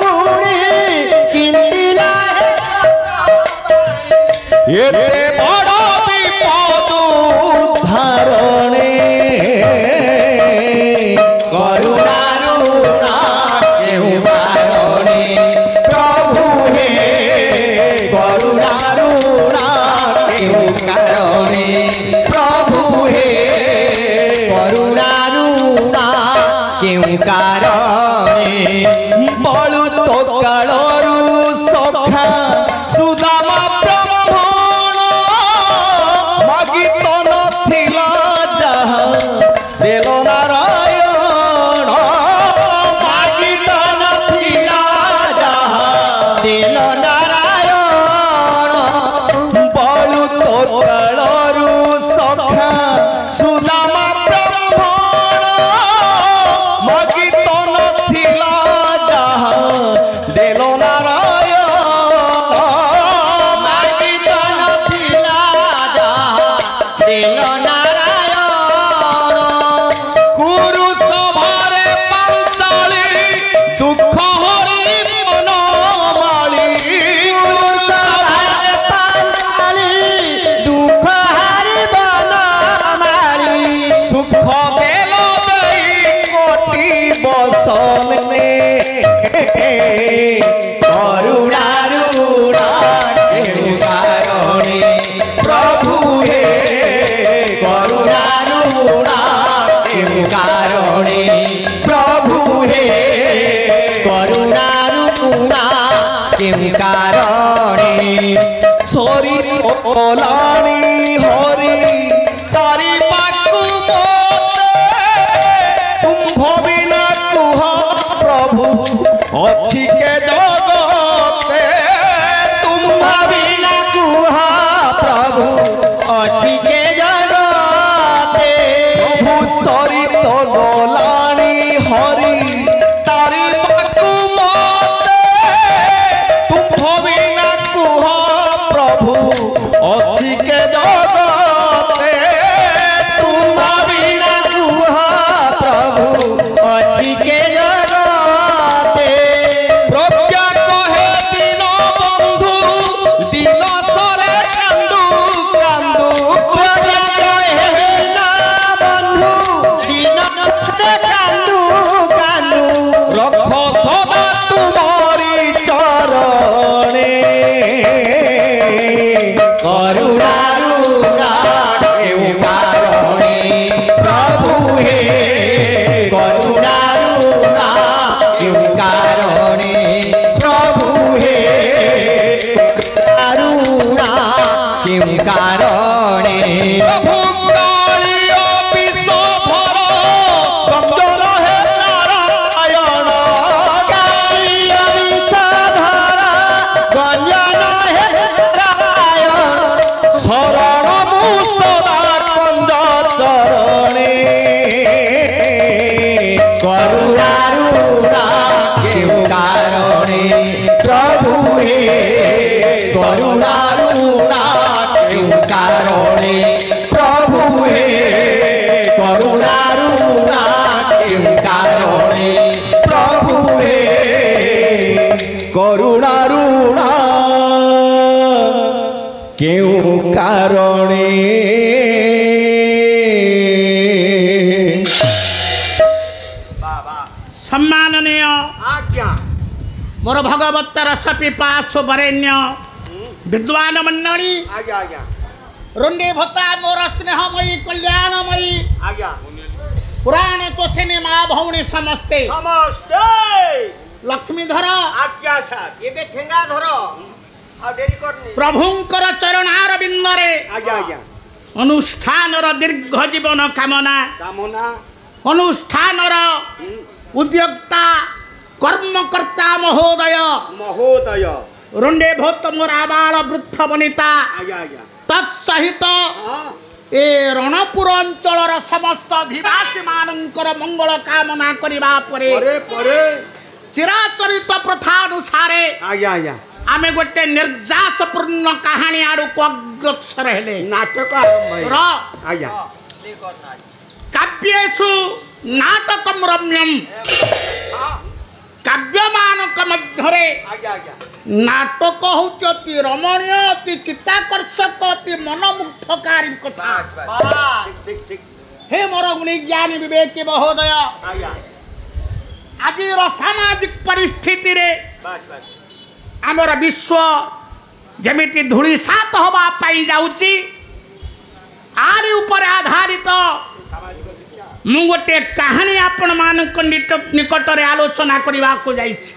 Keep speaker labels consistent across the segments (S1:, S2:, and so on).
S1: गुणी चिंतिला
S2: एते बड़ विपद उद्धारणे
S1: करुणारुणा केहू कारणे प्रभु हे करुणारुणा केहू कारणे प्रभु हे करुणारुणा केहू कारणे
S2: बलु तो कालरू सखा सुदामा ब्राह्मण मागी तो नथिला जहा देलो नारायण
S1: मागी तो नथिला जहा देलो नारायण
S2: बलु तो कालरू सखा सुदामा ब्राह्मण मागी तो नथिला जहा देलो नारायण
S1: मागी तो नथिला जहा देलो नारायण
S2: गुरु सभारे पंचाली दुख हरि मन माली
S1: गुरु सभारे पंचाली दुख हरि मन माली
S2: सुख देलो दई कोटि बसन में
S1: करुणारुणा केहू कारणे प्रभु हे करुणारुणा केहू कारणे प्रभु हे करुणारुणा केहू कारणे
S2: सोरी ओलाणी हरि तारी पाकु मोते तुम भविना कुह प्रभु अच्छी के जगते तुम
S1: भाविना कुह प्रभु अछि के जगते
S2: प्रभु सरित गलाणी हरि तारी पाकु मोते तुम भविना कुह प्रभु अच्छी के जगते तुम
S1: भाविना कुह प्रभु अछि के जगते
S2: प्रज्ञा कहे दिन बंधु दिन सरे कांदू कांदू
S1: प्रज्ञा कहे ना बंधु दिन सरे कांदू कांदू
S2: रख सदा तुम्हारी चरणे
S1: करुणारुणा केहू कारणे प्रभु हे करुणारुणा केहू कारणे प्रभु हे करुणा केहू कारणे
S2: प्रभु कालिया विषधर गंजन हे नारायण
S1: कालिया विषधर गंजन हे नारायण
S2: शरण मुसदा कंज चरणे
S1: करुणारुणा केहू कारणे प्रभु हे करुणारुणा केहू कारणे प्रभु हे करुणारुणा केहू कारणे प्रभु हे
S2: करुणारुणा केउ कारणे
S3: सम्माननीय
S4: आज्ञा
S3: मोर भगवत रस पिपासु वरेण्य विद्वान मंडली
S4: आज्ञा आज्ञा
S3: रुंडे भत्ता मोर स्नेहमयी कल्याणमयी
S4: आज्ञा
S3: पुराण तो सिनेमा भौणी समस्ते
S4: समस्ते
S3: लक्ष्मीधर
S4: आज्ञा साथ ये ठेंगा धरो और देरी करनी
S3: प्रभुंकर चरणार बिंदरे
S4: आज्ञा आज्ञा
S3: अनुष्ठान दीर्घ जीवन कामना
S4: कामना
S3: अनुष्ठान उद्योक्ता कर्मकर्ता महोदय
S4: महोदय
S3: रुंडे भूत मोराबाल वृद्ध वनिता
S4: आज्ञा आज्ञा
S3: तत्सहित
S4: हाँ
S3: ए रणपुर अंचल समस्त अधिवासी मानकर मंगल कामना करिबा परे
S4: परे परे
S3: चिराचरित प्रथा अनुसारे
S4: आज्ञा आज्ञा
S3: आमे गोटे निर्जासपूर्ण कहानी आड़ू को अग्रसर हेले
S4: नाटक आरंभ
S3: र
S4: आज्ञा
S3: काव्येषु नाटकम रम्यम काव्यमानक ମଧ୍ୟରେ
S4: ଆଜ୍ଞା ଆଜ୍ଞା
S3: ନାଟକ ହେଉଛି ଅତି ରମଣୀୟ ଅତି ଚିତ୍ତାକର୍ଷକ ଅତି ମନମୁଗ୍ଧକାରୀ କଥା।
S4: ବାସ୍ ବାସ୍ ଠିକ ଠିକ
S3: ହେ ମୋର ଗୁଣୀ ଜ୍ଞାନୀ ବିବେକୀ ମହୋଦୟ,
S4: ଆଜ୍ଞା
S3: ଆଜିର ସାମାଜିକ ପରିସ୍ଥିତିରେ
S4: ବାସ୍ ବାସ୍
S3: ଆମର ବିଶ୍ୱ ଯେମିତି ଧୂଳିସାତ ହେବା ପାଇଁ ଯାଉଛି, ଆରି ଉପରେ ଆଧାରିତ ମୁଁ ଗୋଟିଏ କାହାଣୀ ଆପଣମାନଙ୍କ ନିକଟରେ ଆଲୋଚନା କରିବାକୁ ଯାଇଛି।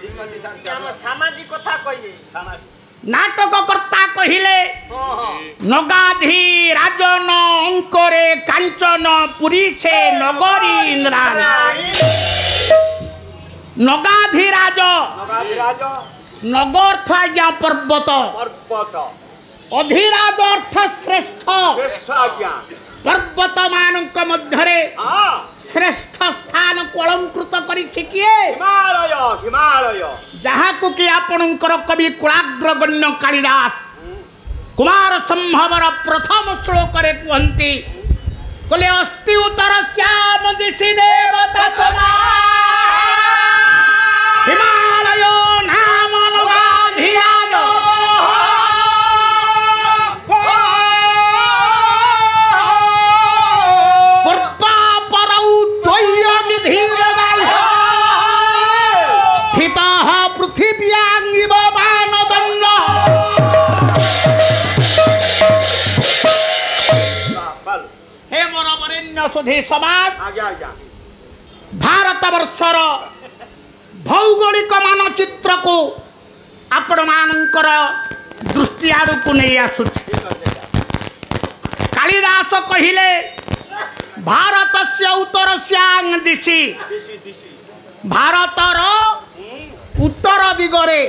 S4: ଆମ ସାମାଜିକ କଥା କହିବେ ସାମାଜିକ
S3: ନାଟକକର୍ତ୍ତା କହିଲେ
S4: ହଁ ହଁ
S3: ନଗାଧି ରାଜନ ଅଙ୍କରେ କାଞ୍ଚନ ପୁରୀ ସେ ନଗରୀ ଇନ୍ଦ୍ରାଣୀ। ନଗାଧି ରାଜ
S4: ନଗାଧିରାଜ
S3: ନଗ ଅର୍ଥ ଆଜ୍ଞା ପର୍ବତ,
S4: ପର୍ବତ
S3: ଅଧିରାଜ ଅର୍ଥ ଶ୍ରେଷ୍ଠ।
S4: ଶ୍ରେଷ୍ଠ ଆଜ୍ଞା
S3: ପର୍ବତ ମାନଙ୍କ ମଧ୍ୟରେ
S4: ହଁ
S3: ଶ୍ରେଷ୍ଠ ସ୍ଥାନକୁ ଅଳଙ୍କୃତ କରିଛି କିଏ?
S4: ହିମାଳୟ ହିମାଳୟ
S3: ଯାହାକୁ କି ଆପଣଙ୍କର କବି କୁଳାଗ୍ରଗଣ୍ୟ କାଳିଦାସ କୁମାର ସମ୍ଭବର ପ୍ରଥମ ଶ୍ଲୋକରେ କୁହନ୍ତି, କହିଲେ ଅସ୍ତି ଉତ୍ତର ଶ୍ୟାମ ଦିଶି ଦେବତା ତମା ହିମାଳୟ ନାମ ନଗାଧିରାଜ। ପୂର୍ବାପରୌ ତ୍ୱୟ୍ୟ ନିଧିରଗାୟ ସ୍ଥିତଃ ପୃଥିବ୍ୟାଙ୍ଗିବ ବାନଦଣ୍ଡ।
S4: ବାଲ
S3: ହେ ମୋର ବରେଣ୍ୟ ସୁଧୀ ସମାଜ,
S4: ଆଜ୍ଞା ଆଜ୍ଞା
S3: ଭାରତ ବର୍ଷର ଭୌଗୋଳିକ ମାନଚିତ୍ରକୁ ଆପଣମାନଙ୍କର ଦୃଷ୍ଟି ଆଡ଼କୁ ନେଇ ଆସୁଛି। କାଳିଦାସ କହିଲେ ଭାରତସ୍ୟ ଉତ୍ତରସ୍ୟାଂ ଦିଶି,
S4: ଦିଶି ଦିଶି
S3: ଭାରତର ଉତ୍ତର ଦିଗରେ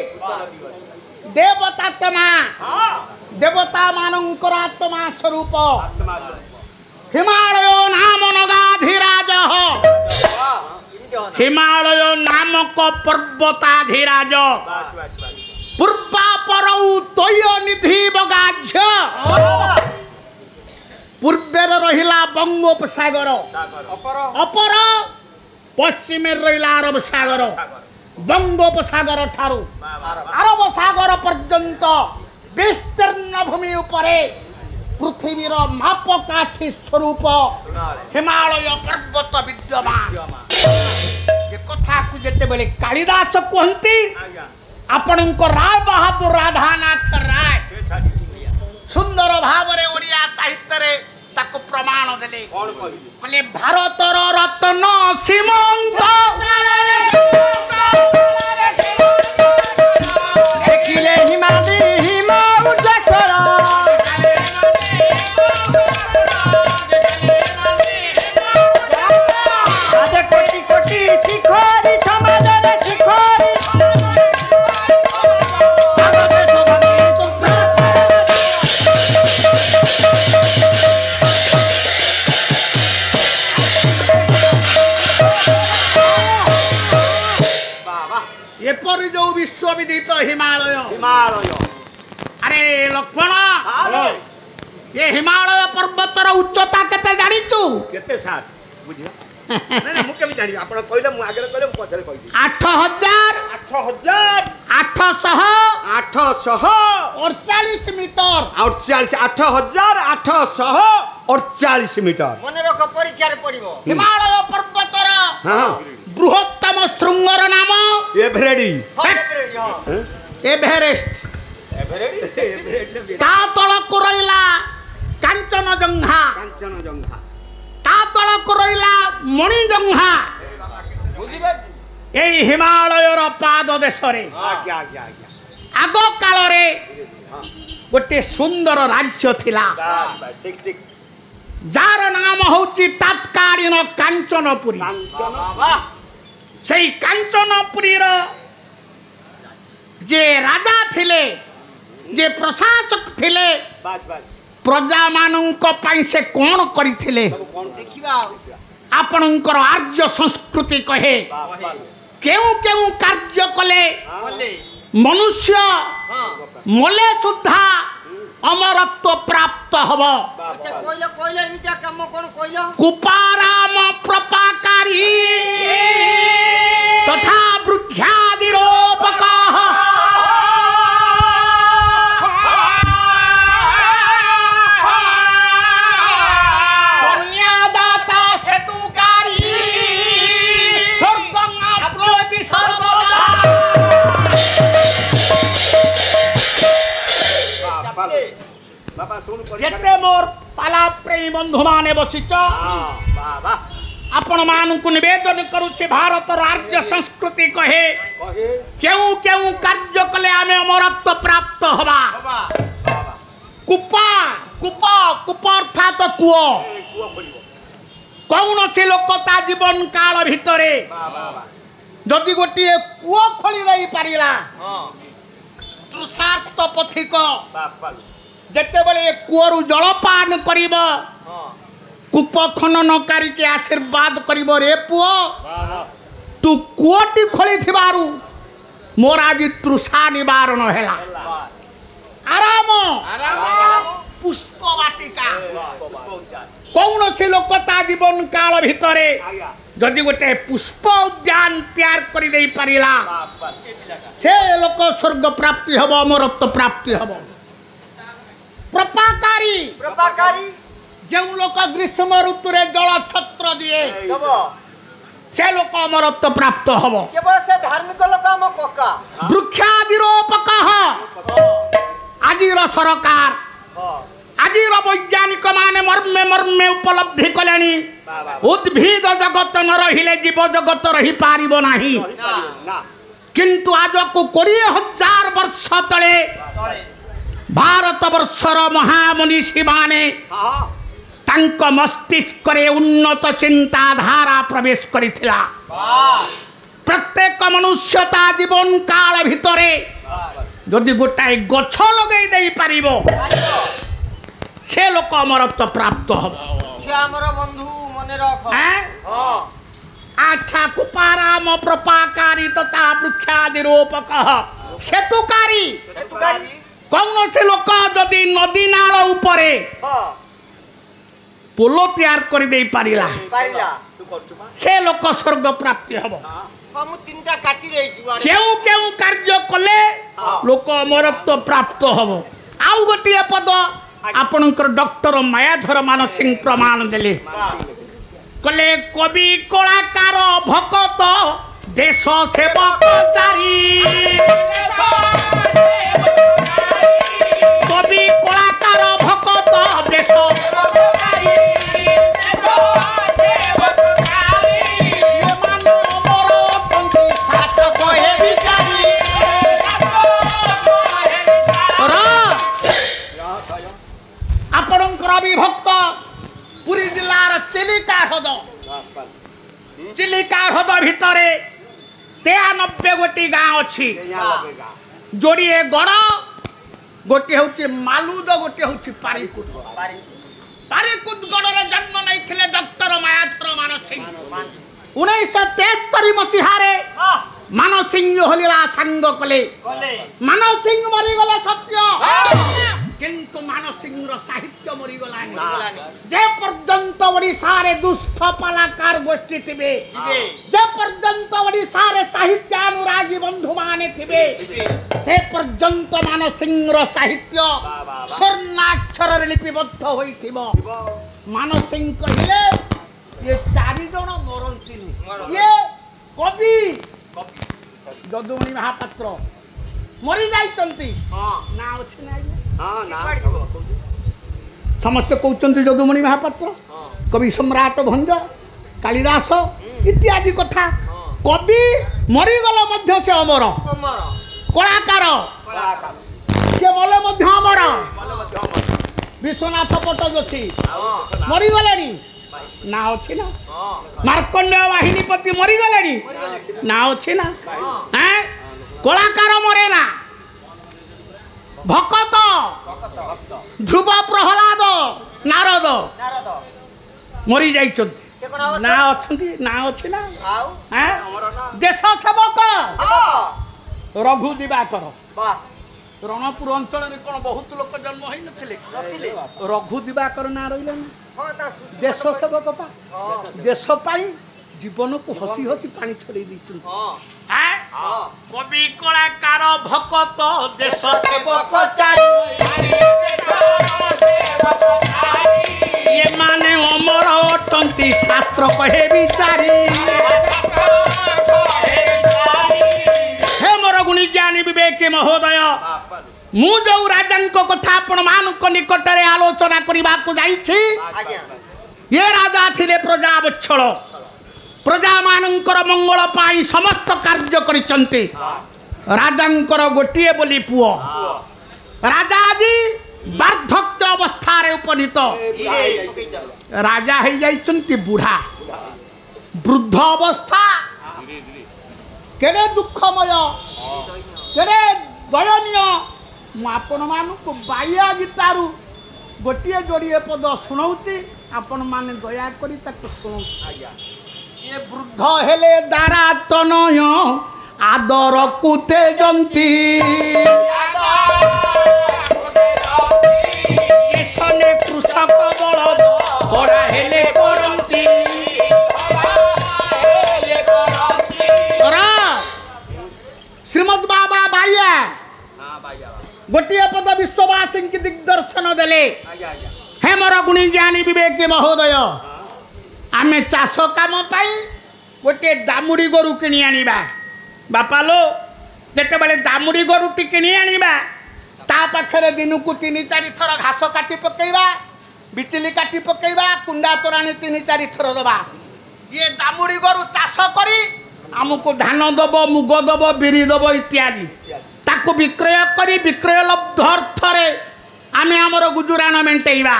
S3: ଦେବତାତ୍ମା
S4: ହଁ
S3: ଦେବତା ମାନଙ୍କର ଆତ୍ମା ସ୍ୱରୂପ
S4: ଆତ୍ମା ସ୍ୱରୂପ
S3: ହିମାଳୟ ନାମ ନଗାଧିରାଜ। ହିମାଳୟ ନାମକ ପର୍ବତାଧିରାଜ
S4: ବାସ୍ ବାସ୍ ବାସ୍
S3: ପୂର୍ବାପରୌ ତ୍ୱୟ୍ୟ ନିଧି ବଗାଝ। ପୂର୍ବରେ ରହିଲା ବଙ୍ଗୋପସାଗର,
S4: ସାଗର
S3: ଅପର ପଶ୍ଚିମରେ ରହିଲା ଆରବ ସାଗର।
S4: ସାଗର
S3: ବଙ୍ଗୋପସାଗର ଠାରୁ ଆରବ ସାଗର ପର୍ଯ୍ୟନ୍ତ ବିସ୍ତୀର୍ଣ୍ଣ ଭୂମି ଉପରେ ପୃଥିବୀର ମାପକାଠି ସ୍ୱରୂପ ହିମାଳୟ ପର୍ବତ ବିଦ୍ୟମାନ। ଏ କଥାକୁ ଯେତେବେଳେ କାଳିଦାସ କୁହନ୍ତି,
S4: ଆଜ୍ଞା
S3: ଆପଣଙ୍କ ରାୟ ବାହାଦୁର ରାଧାନାଥ ରାୟ
S4: ସେ ଛାଡ଼ି
S3: ସୁନ୍ଦର ଭାବରେ ଓଡ଼ିଆ ସାହିତ୍ୟରେ ତାକୁ ପ୍ରମାଣ ଦେଲେ।
S4: କଣ କହିଲେ
S3: କହିଲେ ଭାରତର ରତ୍ନ ସୀମନ୍ତ
S1: ଦେଖିଲେ ହିମାଦି ହିମା ଉଜାକର ଆଦେ କୋଟି କୋଟି ଶିଖରି ସମାଜରେ ଶିଖରି
S3: ଏପରି ଯୋଉ ବିଶ୍ୱବିଦିତ ହିମାଳୟ।
S4: ହିମାଳୟ
S3: ଆରେ ଲକ୍ଷ୍ମଣ,
S4: ଆରେ
S3: ଏ ହିମାଳୟ ପର୍ବତର ଉଚ୍ଚତା କେତେ ଜାଣିଛୁ?
S4: କେତେ ସାର୍ ବୁଝିବା ନାଇଁ ମୁଁ କେମିତି ଜାଣିବି? ଆପଣ କହିଲେ ମୁଁ ଆଗରେ କହିଲେ ମୁଁ ପଛରେ କହିବି।
S3: 8,848 ମିଟର।
S4: 8,848 ମିଟର
S1: ମନେ ରଖ ପରୀକ୍ଷାରେ ପଡିବ।
S3: ହିମାଳୟ ପର୍ବତର
S4: ହଁ
S3: ବୃହତ୍ତମ ଶୃଙ୍ଗର ନାମ
S4: ଏଭରେଡି
S3: ଏଭେରେଷ୍ଟ। ତା ତଳକୁ ରହିଲା କାଞ୍ଚନଜଙ୍ଘା,
S4: କାଞ୍ଚନଜଙ୍ଘା
S3: ତା ତଳକୁ ରହିଲା ମଣିଜଙ୍ଘା। এই ହିମାଳୟର ପାଦ ଦେଶରେ
S4: ଆଜ୍ଞା ଆଜ୍ଞା ଆଜ୍ଞା
S3: ଆଗ କାଳରେ ଗୋଟେ ସୁନ୍ଦର ରାଜ୍ୟ ଥିଲା,
S4: ବାସ୍ ବାସ୍ ଠିକ ଠିକ
S3: ଯାହାର ନାମ ହେଉଛି ତତ୍କାଳୀନ କାଞ୍ଚନପୁରୀ।
S4: କାଞ୍ଚନ
S3: সেই କାଞ୍ଚନପୁରୀର ଯେ ରାଜା ଥିଲେ, ଯେ ପ୍ରଶାସକ ଥିଲେ,
S4: ବାସ୍ ବାସ୍
S3: ପ୍ରଜାମାନଙ୍କ ପାଇଁ ସେ କ'ଣ କରିଥିଲେ?
S4: କଣ
S1: ଦେଖିବା
S3: ଆପଣଙ୍କର ଆର୍ଯ୍ୟ ସଂସ୍କୃତି କହେ
S4: ବାସ୍
S3: କେଉଁ କେଉଁ କାର୍ଯ୍ୟ କଲେ
S1: ବୋଲେ
S3: ମନୁଷ୍ୟ
S1: ହଁ
S3: ମଲେ ସୁଦ୍ଧା ଅମରତ୍ୱ ପ୍ରାପ୍ତ ହବ।
S1: ଆଚ୍ଛା କହିଲ କହିଲ ଏମିତିଆ କାମ କଣ କହିଲ?
S3: କୁପାରାମ ପ୍ରପାକାରୀ ତଥା ବୃକ୍ଷାଦିରୋପକାଃ
S4: बाबा सुन
S3: जेते मोर पाला प्रेमी बंधु माने बसिच
S4: बाबा
S3: आपण मानकु निवेदन करूचे भारत राज्य संस्कृति कहे
S4: कहे
S3: केउ केउ कार्य कले आमे अमरत्व प्राप्त हवा कुपा कुपा कुप अर्थात कुओ
S4: कुआ खोलिबो
S3: कौन से लोक ता जीवन काल भितरे जदि गोटे कुओ खोली दे पारिला तृषार्थ पथिक
S4: बाबा
S3: जेते बेले कुओरु जलपान करिब कूप खननकारी के आशीर्वाद करिब रे पुओ तू कुओटी खोली थिबारु मोर आज तृषा निवारण हैला आराम पुष्प वाटिका कौन से लोक ता जीवन काल भितरे जदि गोटे पुष्प उद्यान तैयार करि देई पारिला से लोक स्वर्ग प्राप्ति हबो अमरत्व प्राप्ति हबो प्रपाकारी
S1: प्रपाकारी
S3: जो लोक ग्रीष्म ऋतु रे जल छत्र दिए
S1: दब
S3: से लोक अमरत्व प्राप्त हबो
S1: केवल से धार्मिक लोक हम कोका
S3: वृक्षादिरोपक आजिर सरकार आजिर वैज्ञानिक माने मर्मे मर्मे उपलब्धि कलेनी उद्भिद जगत न रहिले जीव जगत रही पारिबो नाही किंतु आज को 20,000 वर्ष तले भारत वर्षर महामनीषी माने तांक मस्तिष्क रे उन्नत चिंताधारा प्रवेश करिथिला प्रत्येक मनुष्यता जीवन काल भितरे जदि गोटाए गछ लगई देई पारिबो से लोक अमरत्व प्राप्त हबो
S1: हमर बंधु मने रख
S3: अच्छा कुपाराम प्रपाकारी तथा वृक्षादिरोपक सेतुकारी कौन से लोक जदि नदी नाल उपरे पोलो तैयार कर दे पारिला से लोक स्वर्ग प्राप्ति हबो
S1: हम तीनटा काटी देइछु
S3: केउ केउ कार्य कले लोक अमरत्व प्राप्त हबो आउ गोटिए पद आपनकर डॉक्टर मायाधर मानसिंह प्रमाण देले कले कवि कलाकार भक्त देश सेवक चारी कवि कलाकार भक्त देश आपणकर विभक्त पुरी जिलार चिलिका ह्रद चिलिका ह्रद भितरे 93 गोटी गाँ अच्छी जोड़िए गड़ गोटे हूँ मालुद गोटे हूँ पारिकुद पारिकुद गढ़ जन्म नहीं डॉक्टर मायाधर मानसिंह 1973 मसीहारे मानसिंह होलिला सांग कले मानसिंह मरीगले सत्य किंतु मानसिंह साहित्य मरीगलानी जे पर्यंत ओडिशा रे दुष्ट कलाकार गोष्ठी थिबे जे पर्यंत ओडिशा रे साहित्यानुरागी बंधु माने थिबे से पर्यंत मानसिंह साहित्य स्वर्णाक्षर रे लिपिबद्ध होइथिबो मानसिंह कहिले ये 4 जण मरंतिनी ये कवि जदुमणि महापात्र मरी जाइतंती ना अछि ना समस्त कहते जदुमणि महापात्र कवि सम्राट भंज कालिदास इत्यादि कथा कवि मरीगल मध्य से अमर कलाकार से मले मध्य अमर विश्वनाथ पट जोशी मरीगले ना अच्छी ना मार्कंडेय वाहिनीपति मरीगले ना अच्छी ना कलाकार मरे ना भकत ध्रुव प्रहलाद नारद मरी जाइछन्ति ना अछन्ति ना अछि ना देश सेवक रघु दिवाकर रणपुर अंचल रे कोन बहुत लोक जन्म होई नथिले रघु दिवाकर ना रहिले देश सेवक पा देश पाई जीवन को हसी हसी पानी छड़े दी कवि कलाकार भकत देश सेवक ये माने अमर अटंती शास्त्र कहे विचारी हे मोर गुणी ज्ञानी विवेक महोदय मु जो राजा कथा आपण मान निकटरे आलोचना करने को जाइछि
S1: आज्ञा
S3: ये राजा थिले प्रजा वत्सल प्रजा मानकर मंगल पाई समस्त कार्य करिसंती राजांकर गोटिए बोली पुओ राजा जी वार्धक्य अवस्था रे उपनीत राजा है जाइछंती बुढ़ा वृद्ध अवस्था केड़े दुखमय केड़े दयनीय मु आपण मानकु बाया गीतारू गोटिए जोड़िए पद शुणाऊची आपण माने दया करी ताकु शुणु ये वृद्ध हेले दारा तनय आदर कुते जंती किसने कृषक बलद बड़ा हेले करंती श्रीमद बाबा बाया गोटिए पद विश्ववासी की दिग्दर्शन देले हे मोर गुणी ज्ञानी विवेकी महोदय आमे चाष काम पाई गोटे दामुड़ी गोरु किणी आनिबा बापा लो जेते बेले दामुड़ी गोरु टी किणी आनिबा ता पाखरे दिन को 3-4 थर घास काटी पकेइबा बिचली काटी पकेइबा कुंडा तोराणी 3-4 थर दबा ये दामुड़ी गोरु चाष करी आमको धान दब मुग दब बिरी दब इत्यादि ताको विक्रय करी विक्रय लब्ध अर्थरे आमे आमर गुजुराण मेंटेइबा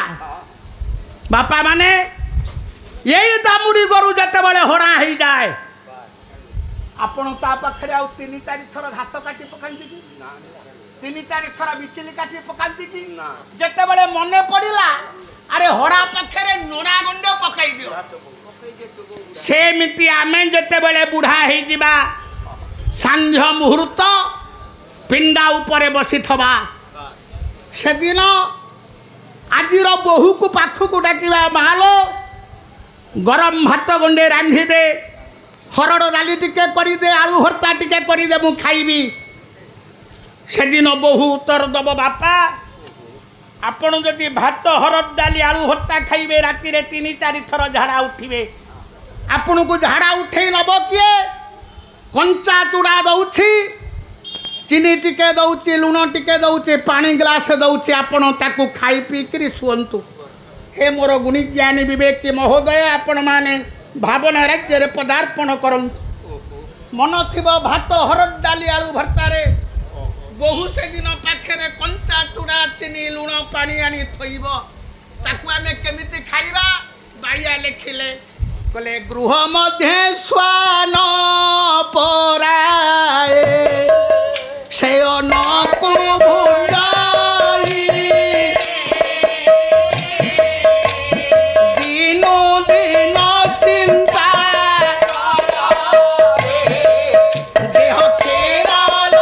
S3: बापा माने यही दामुड़ी गोरु जते बेले हरा ही जाए आपण ता पाखरे आउ 3-4 थर घास काटी पकांती कि 3-4 थर बिचली काटी पकांती कि जते बेले मने पड़िला अरे हरा पाखरे नोरा गंडे पकाई दियो सेमिति आमे जते बेले बुढ़ा ही जिबा सांझ मुहूर्त पिंडा उपरे बसिथबा से दिन आजिर बहु को पाखु को डाकिबा मालो गरम भात गंडे रांधी दे हरड़ डाली टिके करी दे आलू भर्ता टिके करी दे मु खाइबी से दिन बहु उत्तर दब बापा आपण जदि भात हरड़ डाली आलू भर्ता खाइबे राति रे 3-4 थर झाड़ा उठिबे आपण को झाड़ा उठे नब किए कंचा चूड़ा दउछि चीनी टिके दउछि लुण टिके दउछि पानी ग्लास दउछि आपण ताकू खाई पी करी सुअंतु हे मोर गुणी ज्ञानी विवेकी महोदय आपण माने भावना राज्य रे पदार्पण करंतु मन थिबो भात हरड़ डाली आलू भर्ता रे बहु से दिन पाखरे कंचा चूड़ा चीनी लुण पानी आनी थइबो ताकू आमे केमिति खाइबा बाइया लेखिले कले गृह मध्य स्वान पराए से अनको भुंजाई दिनो दिन चिंता देह केराल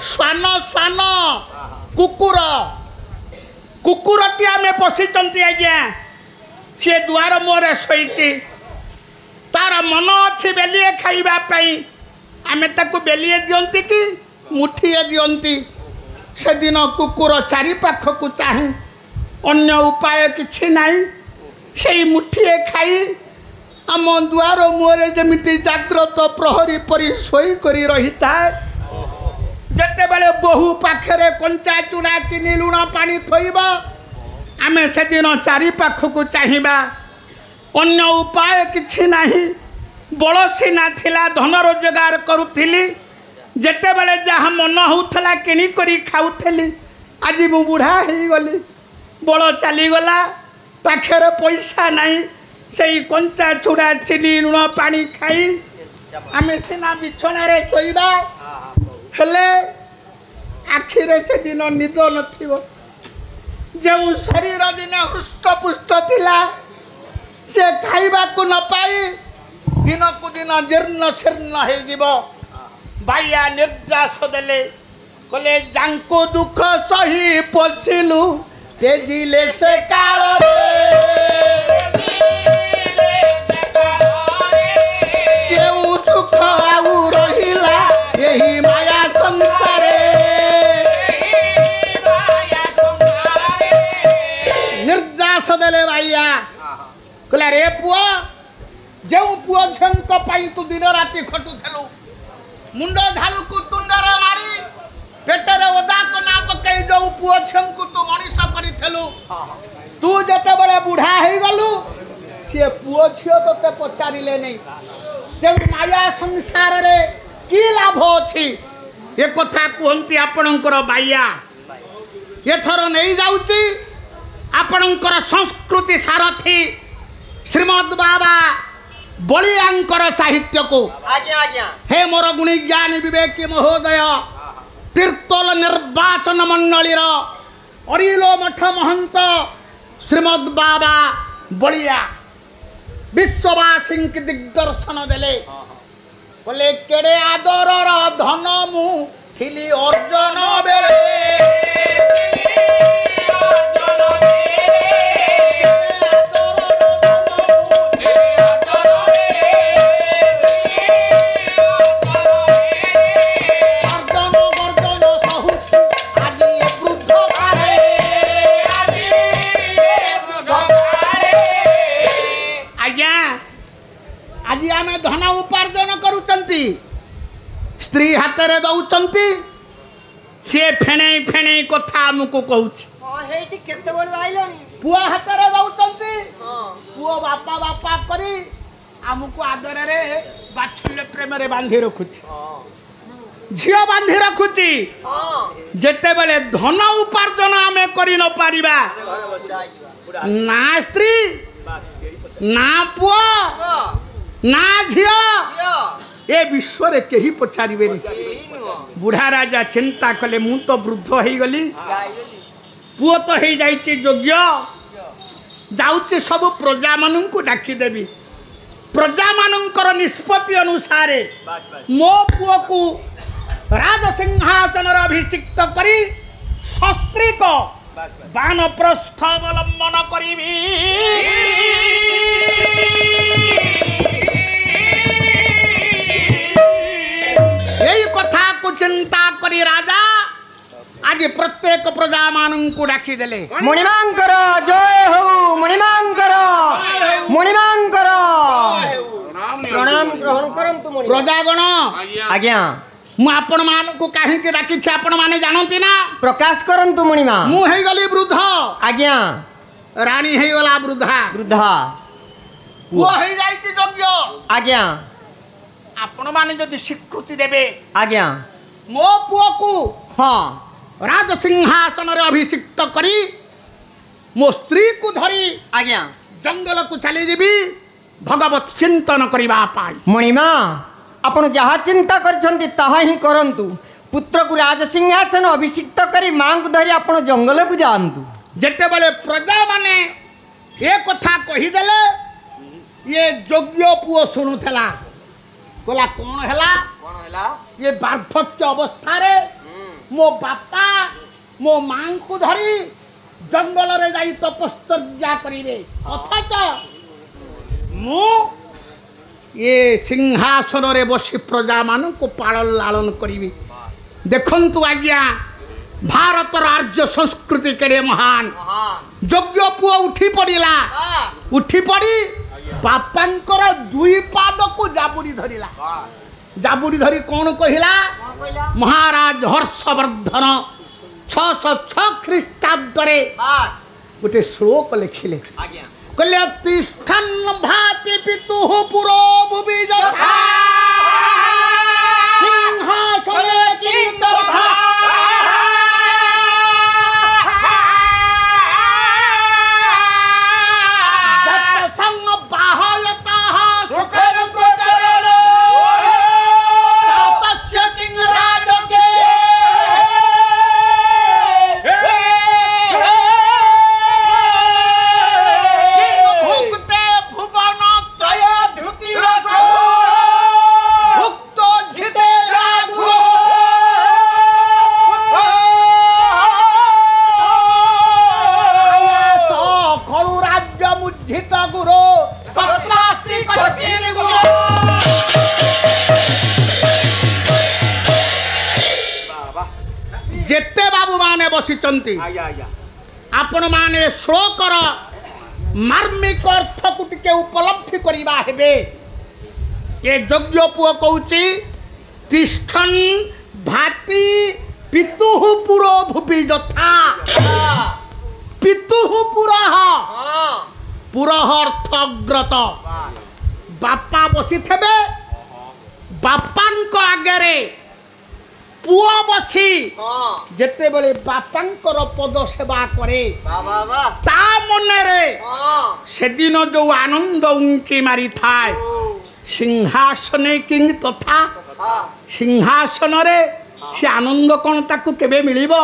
S3: स्वान स्वान कुकुर कुकुरटी आमे पशिचंती आज्ञा से दुआर मोरे शोईची तार मन अच्छी बेलिए खाइबा पई आमे ताकू बेलिए दियंती कि मुठिए दियंती से दिन कुकुर चारि पाख को चाहे अन्य उपाय किछि नाही सेई मुठिए खाई आम दुआर मोरे जमिति जाग्रत प्रहरी परी सोई करी रहिता जते बेले बहु पाखरे कंचा चूड़ा चीनी लुण पानी थोइबा आमे से दिन चारि पाख को चाहिबा अन्य उपाय किछि नाही बड़ सीना थिला धन रोजगार करुथिली जेते बेले जहाँ मन होउथला किनी करी खाउथली आज मु बुढ़ा ही गली बड़ चली गला पाखरे पैसा नाही सेई कंचा चूड़ा चीनी लुण पानी खाई आमे सीना बिछना रे सोइबा हेले आखिरे से दिन निद नथिबो जो शरीर दिन हृष्ट पुष्ट थिला से खाइबा को न पाई दिन को दिन जीर्ण शीर्ण हे जीवो बाया निर्जास देले कले जांको दुख सही पछिलु तेजिले से काल केउ सुख आउ रहिला यही माया संसारे निर्जास देले बाया कहला रे पुआ जो पुओ झियों पाई तू दिन राति खटुलु मुंड झाड़ू को तुंडर मारी पेटर ओदा को ना पकई जो पुओ झियों तू मनीष करू तू जते बड़े बुढ़ा हो गलु सी पुओ झियो तो पचारे नहीं तेणु माया संसार रे की लाभ अच्छी ये कथा कहती आपणकर बाया एथर नहीं जाऊँगी आपणकर संस्कृति सारथी श्रीमद बाबा बलियांकर साहित्य को
S1: आज्ञा आज्ञा
S3: हे मोर गुणी ज्ञानी विवेकी महोदय तीर्थल निर्वाचन मंडलीर अरिलो मठ महंत श्रीमद बाबा बलिया विश्ववासी की दिग्दर्शन देले बोले केड़े आदर धन मु थिली अर्जन बेले आज आम धन उपार्जन करुचंती स्त्री हाथ में दौरान सी फेणे फेणे कथा आमको कहूँ
S1: हां हेटी केते बड़ आइलोनी
S3: पुआ हाथ में दौरान
S1: हां
S3: पुओ बापा बापा करी आमको आदर रे बाछल्य प्रेम रे बांधी रखुची झियो बांधी रखुची
S1: हां
S3: जेते बेले धन उपार्जन आमे करि न पारिबा ना स्त्री ना पुआ ना झियो ए विश्व रे केही पचारिबे बुढ़ा राजा चिंता कले मु तो वृद्ध हो गली पुओ तो हो जाइए योग्य जाऊँचे सब प्रजा मानू को डाकी देवी प्रजा मानकर निष्पत्ति अनुसार मो पुओ को राजसिंहासन अभिषिक्त करी सस्त्रीक बानप्रस्थ अवलंबन करी यही कथा को चिंता करी राजा आज प्रत्येक प्रजा मानू को डाकी देले
S1: मणिमांकर जय हो मणिमांकर मणिमांकर प्रणाम ग्रहण करंतु मणि
S3: प्रजागण
S1: आज्ञा
S3: मु आपण मान को काहे के डाकी छी आपण माने जानती ना
S1: प्रकाश करंतु मणिमा
S3: मु हे गली वृद्ध
S1: आज्ञा
S3: रानी हे गला वृद्धा
S1: वृद्धा
S3: वो हे जाईची योग्य
S1: आज्ञा
S3: आपण माने जदि स्वीकृति देबे
S1: आज्ञा
S3: मो पुओ को
S1: हां
S3: राज सिंहासन रे अभिषिक्त करी मो स्त्री को धरी
S1: आज्ञा
S3: जंगल को चली जीवी भगवत चिंतन करिबा पाई
S1: मणिमा आपण जहाँ चिंता करछंती ताहा ही करंतु पुत्र को राज सिंहासन अभिषिक्त करी मां को धरी आपण जंगल को जानतु
S3: जेते बेले प्रजा माने ए कथा कहि देले ये योग्य पुओ सुनुथला बोला कौन हैला ये वार्धक्य अवस्था रे मो बापा मो मां को धरी जंगल रे जाई तपस्या करिवे अथच मु ये सिंहासन रे बसी प्रजा मान को पालन लालन करी देखंतु आज्ञा भारत आर्य संस्कृति केड़े महान योग्य पुओ उठी पड़िला उठी पड़ी बापांकर दुई पाद को जाबुड़ी धरिला जाबुड़ी धरी कौन कहिला महाराज हर्षवर्धन 606 ख्रीष्टाब्द रे गोटे श्लोक लिखिले कहले तिष्ठन् भाति पितुः पुरो भुवि यथा सिंहासने चितथा आपण माने श्लोकर मार्मिक अर्थ को टिके उपलब्धि करिबा हेबे ए यज्ञ पुओ कहूची तिष्ठन भाति पितुः पुरो भूपि यथा पितुः पुरः पुरः अर्थग्रत बापा बसी थे बापांको आगे पुओ बसी जेते बेले बापांकर पद सेवा करे ता मनरे से दिन जो आनंद उंकी मारी थाए सिंहासने किंग तथा सिंहासन रे से आनंद कौन ताकू केबे मिलिबो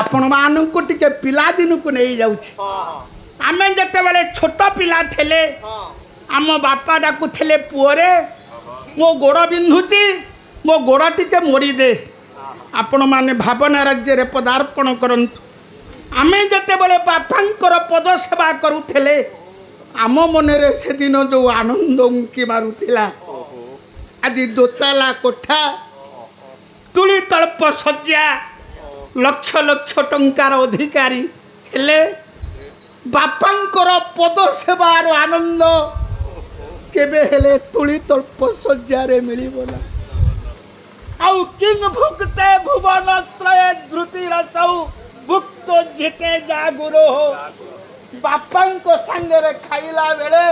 S3: आपण मानकु टिके पिला दिन को नहीं जाउछि आमे जते बेले छोट पिला थेले आम बापा डाकू थेले पुओरे मो गोड़ बिंधुची मो गोड़ टिके मोड़ी दे आपण माने भावना राज्य रे पदार्पण करंतु आमे जते बेले बापांकर पद सेवा करूथेले आम मनरे से दिन जो आनंद उंकी मारुथिला आज दोताला कोठा तुली तल्प सज्जा लक्ष लक्ष टंकार अधिकारी हेले बापांकर पद सेवार आनंद केबे हेले तुली तल्प सज्जा रे मिलिबो ना आउ किंग भुक्ते भुवन त्रय धृति रसौ भुक्त जेते जागुरो बापांको संगे खाइला बेले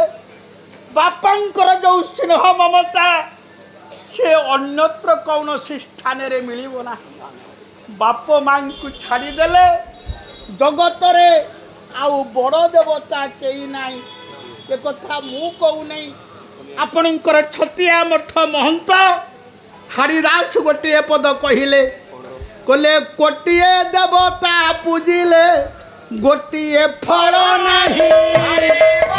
S3: बापांकर जो स्नेह ममता से अन्यत्र कौन स्थान रे मिलिबो ना बाप मां को छाड़ी देले जगत रे आउ बड़ देवता केई नाही ए कथा मु कहू नहीं आपणकर छतिया मठ महंत हरिदास गोटे पद कहिले कोले कोटिए देवता पूजिले गोटिए फल नाही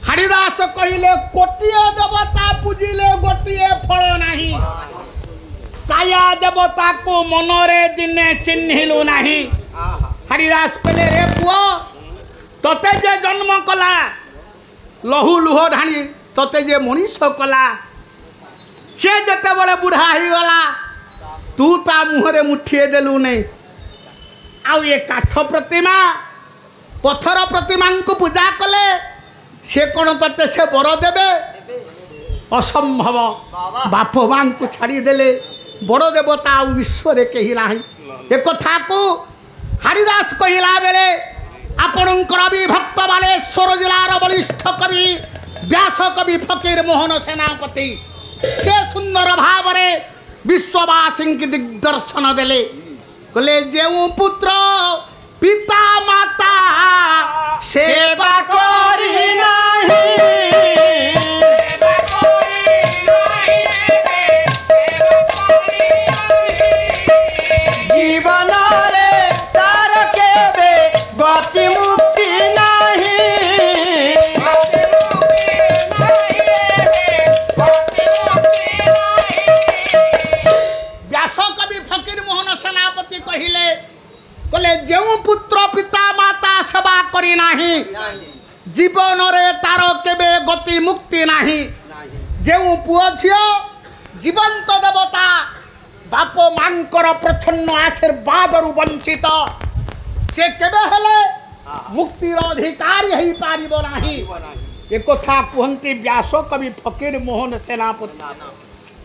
S3: हरिदास कहिले कोटिए देवता पूजिले गोटिए फल नाही काया देवता को मनरे दिने चिन्हिलु नाही हरिदास कहले रे पुओ तते जे जन्म कला लहू लुह ढाणी तते जे मनीष कला से जते बड़े बुढ़ा ही गला तू ता मुहरे मुठिए देलु नहीं आउ ये काठ प्रतिमा पत्थर प्रतिमा को पूजा कले से कौन तते से बर देबे असंभव बाप मां को छाड़ी देले बड़ देवता आउ विश्व रे केही नाही ए कथा को हरिदास कहिला बेले आपणकर भी भक्त बालेश्वर जिलार बलिष्ठ कवि व्यास कवि फकीर मोहन सेनापति से सुंदर भाव विश्ववासी की दिग्दर्शन देले कहले जेउ पुत्र पिता माता सेवा करी नाही
S1: जीवन रे तार केबे गति मुक्ति नाही
S3: व्यास कवि फकीर मोहन सेनापति कहिले कहले जेउ पुत्र पिता माता सेवा करी नाही जीवन रे तार केबे गति मुक्ति नाही जेउ पुओ झियो जीवंत देवता बाप मांकर प्रच्छन्न आशीर्वाद वंचित से केबे हेले मुक्तिर अधिकारी ही पारिबो नाही ए कथा कहंती व्यास कवि फकीर मोहन सेनापति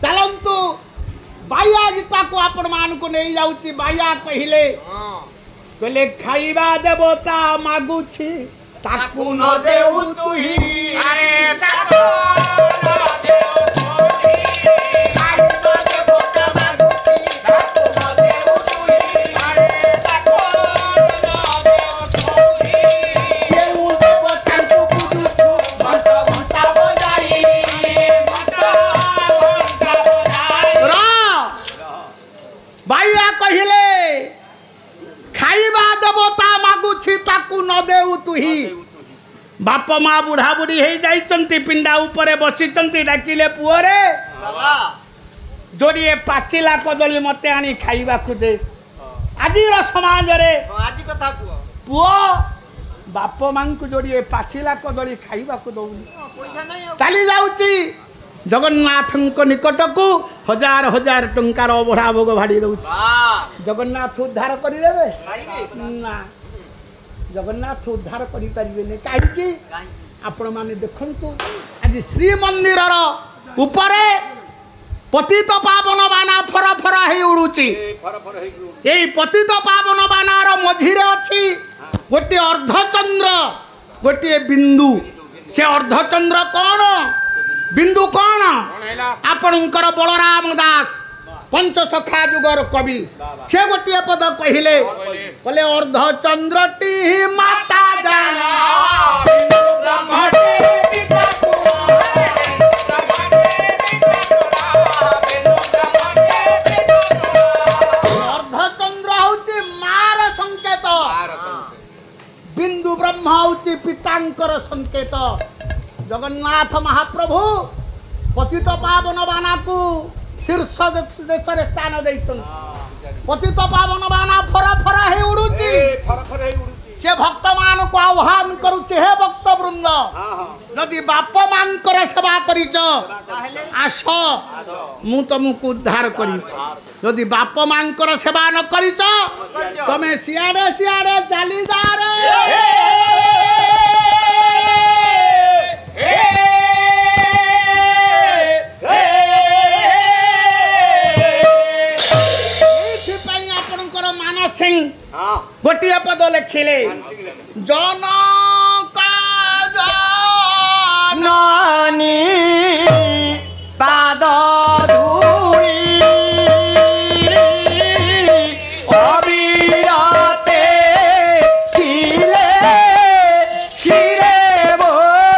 S3: चलंतु बाया गीता को आपण मान को नहीं जाउती बाया कहिले कहले खाइबा देवता मागुछि ताकू न देउ तुही अरे ताकू न देउ तुही खाइबा देवता मागुछि ताकू न देउ तुही अरे ताकू न देउ तुही केउ देवता को पूजु घंटा घंटा बजाई घंटा बजाई रा बाया कहिले खाइबा देवता मागुछि ताकू न देउ तुही बाप माँ बुढ़ा बुढ़ी हो जाइचंती पिंडा उपरे बसिचंती डाकिले पुओ रे जोड़िए पाचिला कदली मते आनी खाइबा को दे आजिर समाज रे
S1: आज कथा
S3: पुओ बाप मां को जोड़िए पाचिला कदली खाइबा को दउनी
S1: पैसा नहीं
S3: चली जाउची जगन्नाथ निकट को हजार हजार टंकार अबढ़ा भोग भाड़ी दौर जगन्नाथ उद्धार करदेवे ना जगन्नाथ उद्धार करें कहीं आपण मैंने देखु आज श्रीमंदिर उपरे पतित पावन बाना फर फर हो उड़ुची यही पतित पावन बानार मझिरे अच्छी गोटे अर्धचंद्र गोटे बिंदु से अर्धचंद्र कौन बिंदु कौन आपणकर बलराम दास पंचसखा जुगर कवि से गोटे पद कहले कहले अर्धचंद्रटी माता जाना अर्धचंद्र हूँ मार संकेत बिंदु ब्रह्म हूँ पितांकर संकेत जगन्नाथ महाप्रभु पतित पावन बाना को शीर्ष देश स्थान देते पतित पावन बाना फर फर हो उड़ुची से भक्त मान को आह्वान करुचे हे भक्त वृंद यदि बाप मांकर सेवा करिच आस मु तुमको उद्धार करी यदि बाप मांकर सेवा न करिच तमे सियाड़े सियाड़े चली जा रे सिंह गोटे पद लिखिले जनक
S1: नानी पाद धूई अविरते थिले शिरे बोली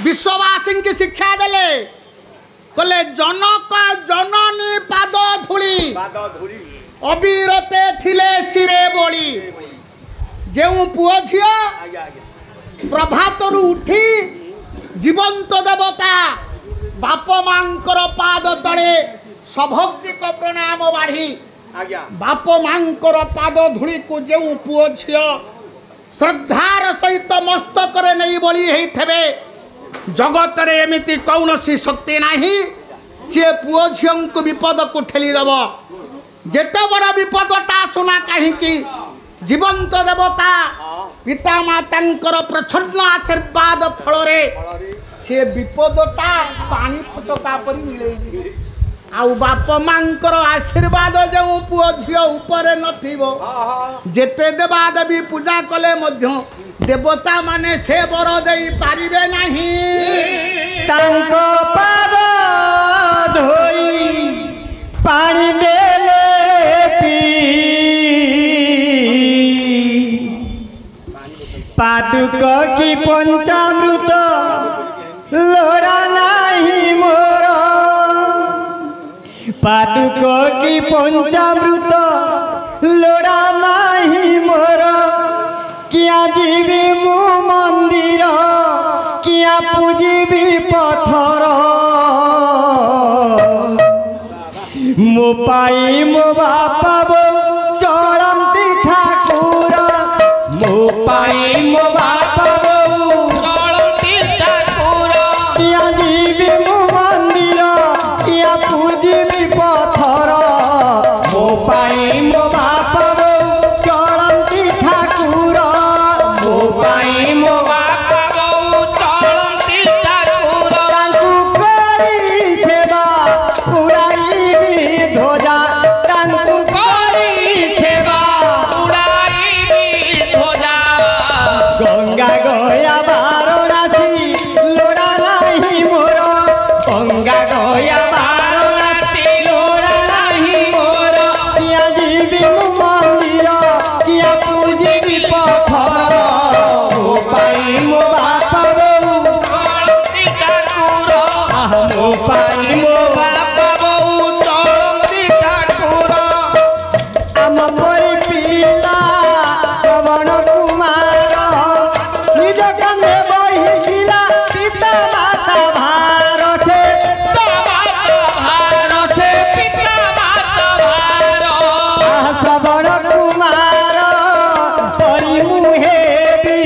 S3: विश्ववासी की शिक्षा देले कहले जनक जननी पाद धूली अविरते थिले शिरे बोली जेउ पुओ झिया प्रभातरु उठी जीवंत देवता बाप मांकर पाद तले सभक्ति को प्रणाम बाढ़ी बाप मांकर पाद धूली को जेउ पुओ झिया श्रद्धार सहित मस्तक नहीं बड़ी होते जगत रे एमिति कौन सी शक्ति नहीं सी पुओ झील को विपद को ठेलीदेव जेते बड़ा विपदटा सुना कहीं जीवंत देवता पिता माता प्रच्छन्न आशीर्वाद फल से विपदटा पानी फटका पर मिले आउ बाप मांकर आशीर्वाद जो पुओ झील ऊपर नथिबो जेते देवादेवी पूजा कले मध्य देवता माने से बर देई पारिबे नहीं
S1: तांको पाद धोई पानी देले पी पादुक की पंचामृत लोड़ा नहीं मोर पादुक की पंचामृत लोड़ा नहीं मोर किया जीवी मु मंदिर किया पूजीबी पथर मो पाई मो बापा बो चलती ठाकुर मो पाई मो बापा बो चलती ठाकुर किया जीवी मु मंदिर किया पूजीबी पथर ପାଇଁ ମୋ ବାପା ବୋଉ ଚଳନ୍ତି ଠାକୁର
S2: ମୋ ପାଇଁ ମୋ ବାପା ବୋଉ ଚଳନ୍ତି ଠାକୁର
S1: ତାଙ୍କୁ କରି ସେବା ଉଡ଼ାଇବି ଧ୍ୱଜା ତାଙ୍କୁ କରି ସେବା
S2: ଉଡ଼ାଇବି ଧ୍ୱଜା
S1: ଗଙ୍ଗା ଗୟା ବାରଣାସୀ ଲୋଡ଼ା ନାହିଁ ମୋର ଗଙ୍ଗା ଗୟା ବାରଣାସୀ ଲୋଡ଼ା ନାହିଁ ମୋର କିଆ ଯିବି ମୁଁ ମନ୍ଦିର କିଆ ପୂଜିବି ପଥର ମୋ ପାଇଁ ମୋ ବାପା ବୋଉ
S2: ଚଳନ୍ତି ଠାକୁର
S1: ମୋ ପାଇଁ ମୋ
S2: ବାପା ବୋଉ ଚଳନ୍ତି ଠାକୁର
S1: ଆମ ପରି ପିଲା ଶ୍ରବଣ କୁମାର ନିଜ କାନ୍ଧେ ବହିଥିଲା ପିତା ମାତା ଭାର ସେ
S2: ଭାର ସେ ପିତା ମାତା ଭାର
S1: ଶ୍ରବଣ କୁମାର ପରି ମୁଁ ହେବି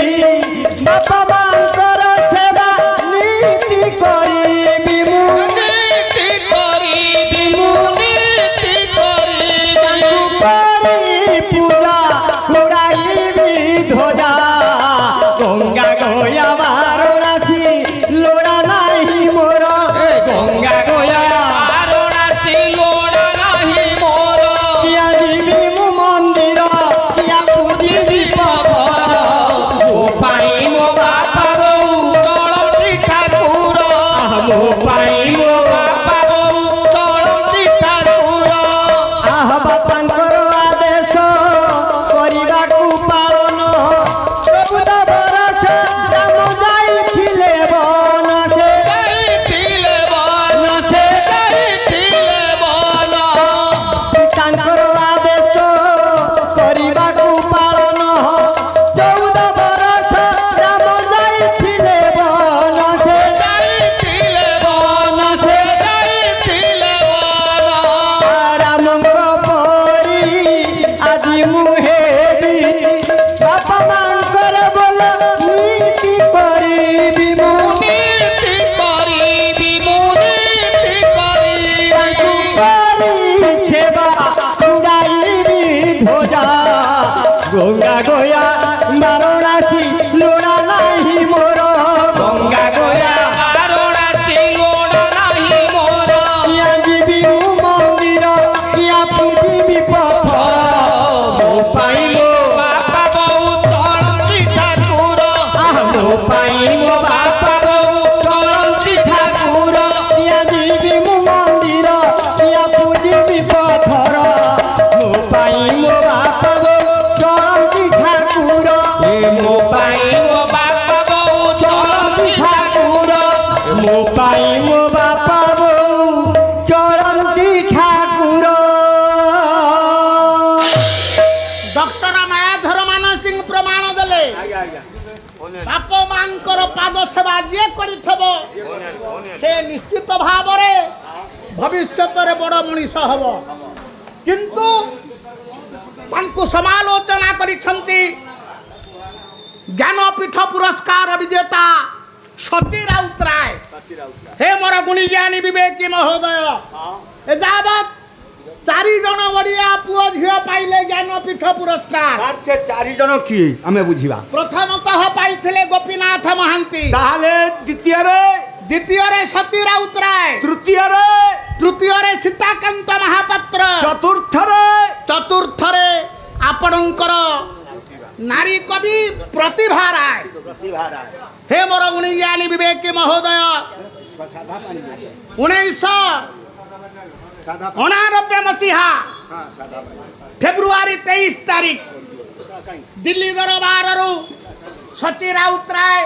S1: ବାପା ମାଙ୍କର ସେବା ନୀତି କରିବି ମୁଁ
S2: ନୀତି କରିବି ମୁଁ ନୀତି କରିବି
S1: ତାଙ୍କୁ କରି ପୂଜା ଉଡ଼ାଇବି ଧ୍ୱଜା ଗଙ୍ଗା ଗୟା ବାରଣାସୀ ଲୋଡ଼ା ନାହିଁ ମୋର ଗଙ୍ଗା ଗୟା
S2: ବାରଣାସୀ ଲୋଡ଼ା ନାହିଁ ମୋର
S1: କିଆ ଯିବି ମୁଁ ମନ୍ଦିର କିଆ ପୂଜିବି ପଥର ମୋ ପାଇଁ ମୋ ବାପା ବୋଉ
S2: ଚଳନ୍ତି ଠାକୁର
S1: ମୋ ପାଇଁ ମୋ
S2: ବାପା ବୋଉ ଚଳନ୍ତି ଠାକୁର
S1: ଆହ ବାପାଙ୍କର ଆଦେଶ କରିବାକୁ ପାଳନ ଚଉଦ ବରଷ ରାମ ଯାଇଥିଲେ ବନ ସେ
S2: ଯାଇଥିଲେ ବନ
S1: ସେ
S2: ଯାଇଥିଲେ ବନ
S1: ପିତାଙ୍କର ଆଦେଶ କରିବାକୁ ପାଳନ ଚଉଦ ବରଷ ରାମ ଯାଇଥିଲେ ବନ ସେ
S2: ଯାଇଥିଲେ
S1: ବନ ସେ
S2: ଯାଇଥିଲେ ବନ
S1: ରାମଙ୍କ ପରି ଆଜି ମୁଁ ହେବି ବାପା ମାଙ୍କର ବୋଲ ନୀତି କରିବି ମୁଁ
S2: ନୀତି କରିବି ମୁଁ ନୀତି କରିବି
S1: ତାଙ୍କୁ କରି ସେବା ଉଡ଼ାଇବି ଧ୍ୱଜା ଗଙ୍ଗା ଗୟା ବାରଣାସୀ ଲୋଡ଼ା ନାହିଁ ମୋର ଗଙ୍ଗା ଗୟା
S2: ବାରଣାସୀ ଲୋଡ଼ା ନାହିଁ ମୋର
S1: କିଆ ଯିବି ମୁଁ ମନ୍ଦିର କିଆ ପୂଜିବି ପଥର ମୋ ପାଇଁ ମୋ
S2: ବାପା ବୋଉ ଚଳନ୍ତି ଠାକୁର
S1: ମୋ ପାଇଁ ମୋ ବାପା ବୋଉ ଚଳନ୍ତି ଠାକୁର କିଆ ଯିବି ମୁଁ ମନ୍ଦିର କିଆ ପୂଜିବି ପଥର ମୋ ପାଇଁ ମୋ ବାପା ବୋଉ ଚଳନ୍ତି ଠାକୁର
S2: ମୋ ପାଇଁ ମୋ ବାପା ବୋଉ
S1: ଚଳନ୍ତି
S2: ଚଳନ୍ତି
S1: ଠାକୁର ମୋ ପାଇଁ ମୋ ବାପା ବୋଉ ଚଳନ୍ତି ଠାକୁର
S3: ଡକ୍ଟର ମାୟାଧର ମାନସିଂ ପ୍ରମାଣ ଦେଲେ
S4: ଆଜ୍ଞା ଆଜ୍ଞା
S3: ବାପ ମାଙ୍କର ପାଦ ସେବା ଯିଏ କରିଥିବ ସେ ନିଶ୍ଚିତ ଭାବରେ ଭବିଷ୍ୟତରେ ବଡ଼ ମଣିଷ ହେବ କିନ୍ତୁ ତାଙ୍କୁ ସମାଲୋଚନା କରିଛନ୍ତି ଜ୍ଞାନପୀଠ ପୁରସ୍କାର ବିଜେତା ସଚୀ ରାଉତରାୟ ହେ ମୋର ଗୁଣୀ ଜ୍ଞାନୀ ବିବେକୀ ମହୋଦୟ ଏ ଯାବତ୍ 4 ଜଣ ଓଡ଼ିଆ ପୁଅ ଝିଅ ପାଇଲେ ଜ୍ଞାନପୀଠ ପୁରସ୍କାର
S4: ସାର୍ ସେ 4 ଜଣ କିଏ ଆମେ ବୁଝିବା
S3: ପ୍ରଥମତଃ ପାଇଥିଲେ ଗୋପୀନାଥ ମହାନ୍ତି
S4: ତାହେଲେ
S3: ଦ୍ୱିତୀୟରେ ସତୀ ରାଉତରାୟ ତୃତୀୟରେ ସୀତାକାନ୍ତ ମହାପାତ୍ର ଚତୁର୍ଥରେ ଆପଣଙ୍କର ନାରୀ କବି ପ୍ରତିଭା ରାୟ ହେ ମୋର ଗୁଣୀ ଜ୍ଞାନୀ ବିବେକୀ ମହୋଦୟ 1989 ମସିହା ଫେବୃଆରୀ 23 ତାରିଖ ଦିଲ୍ଲୀ ଦରବାରରୁ ସଚୀ ରାଉତରାୟ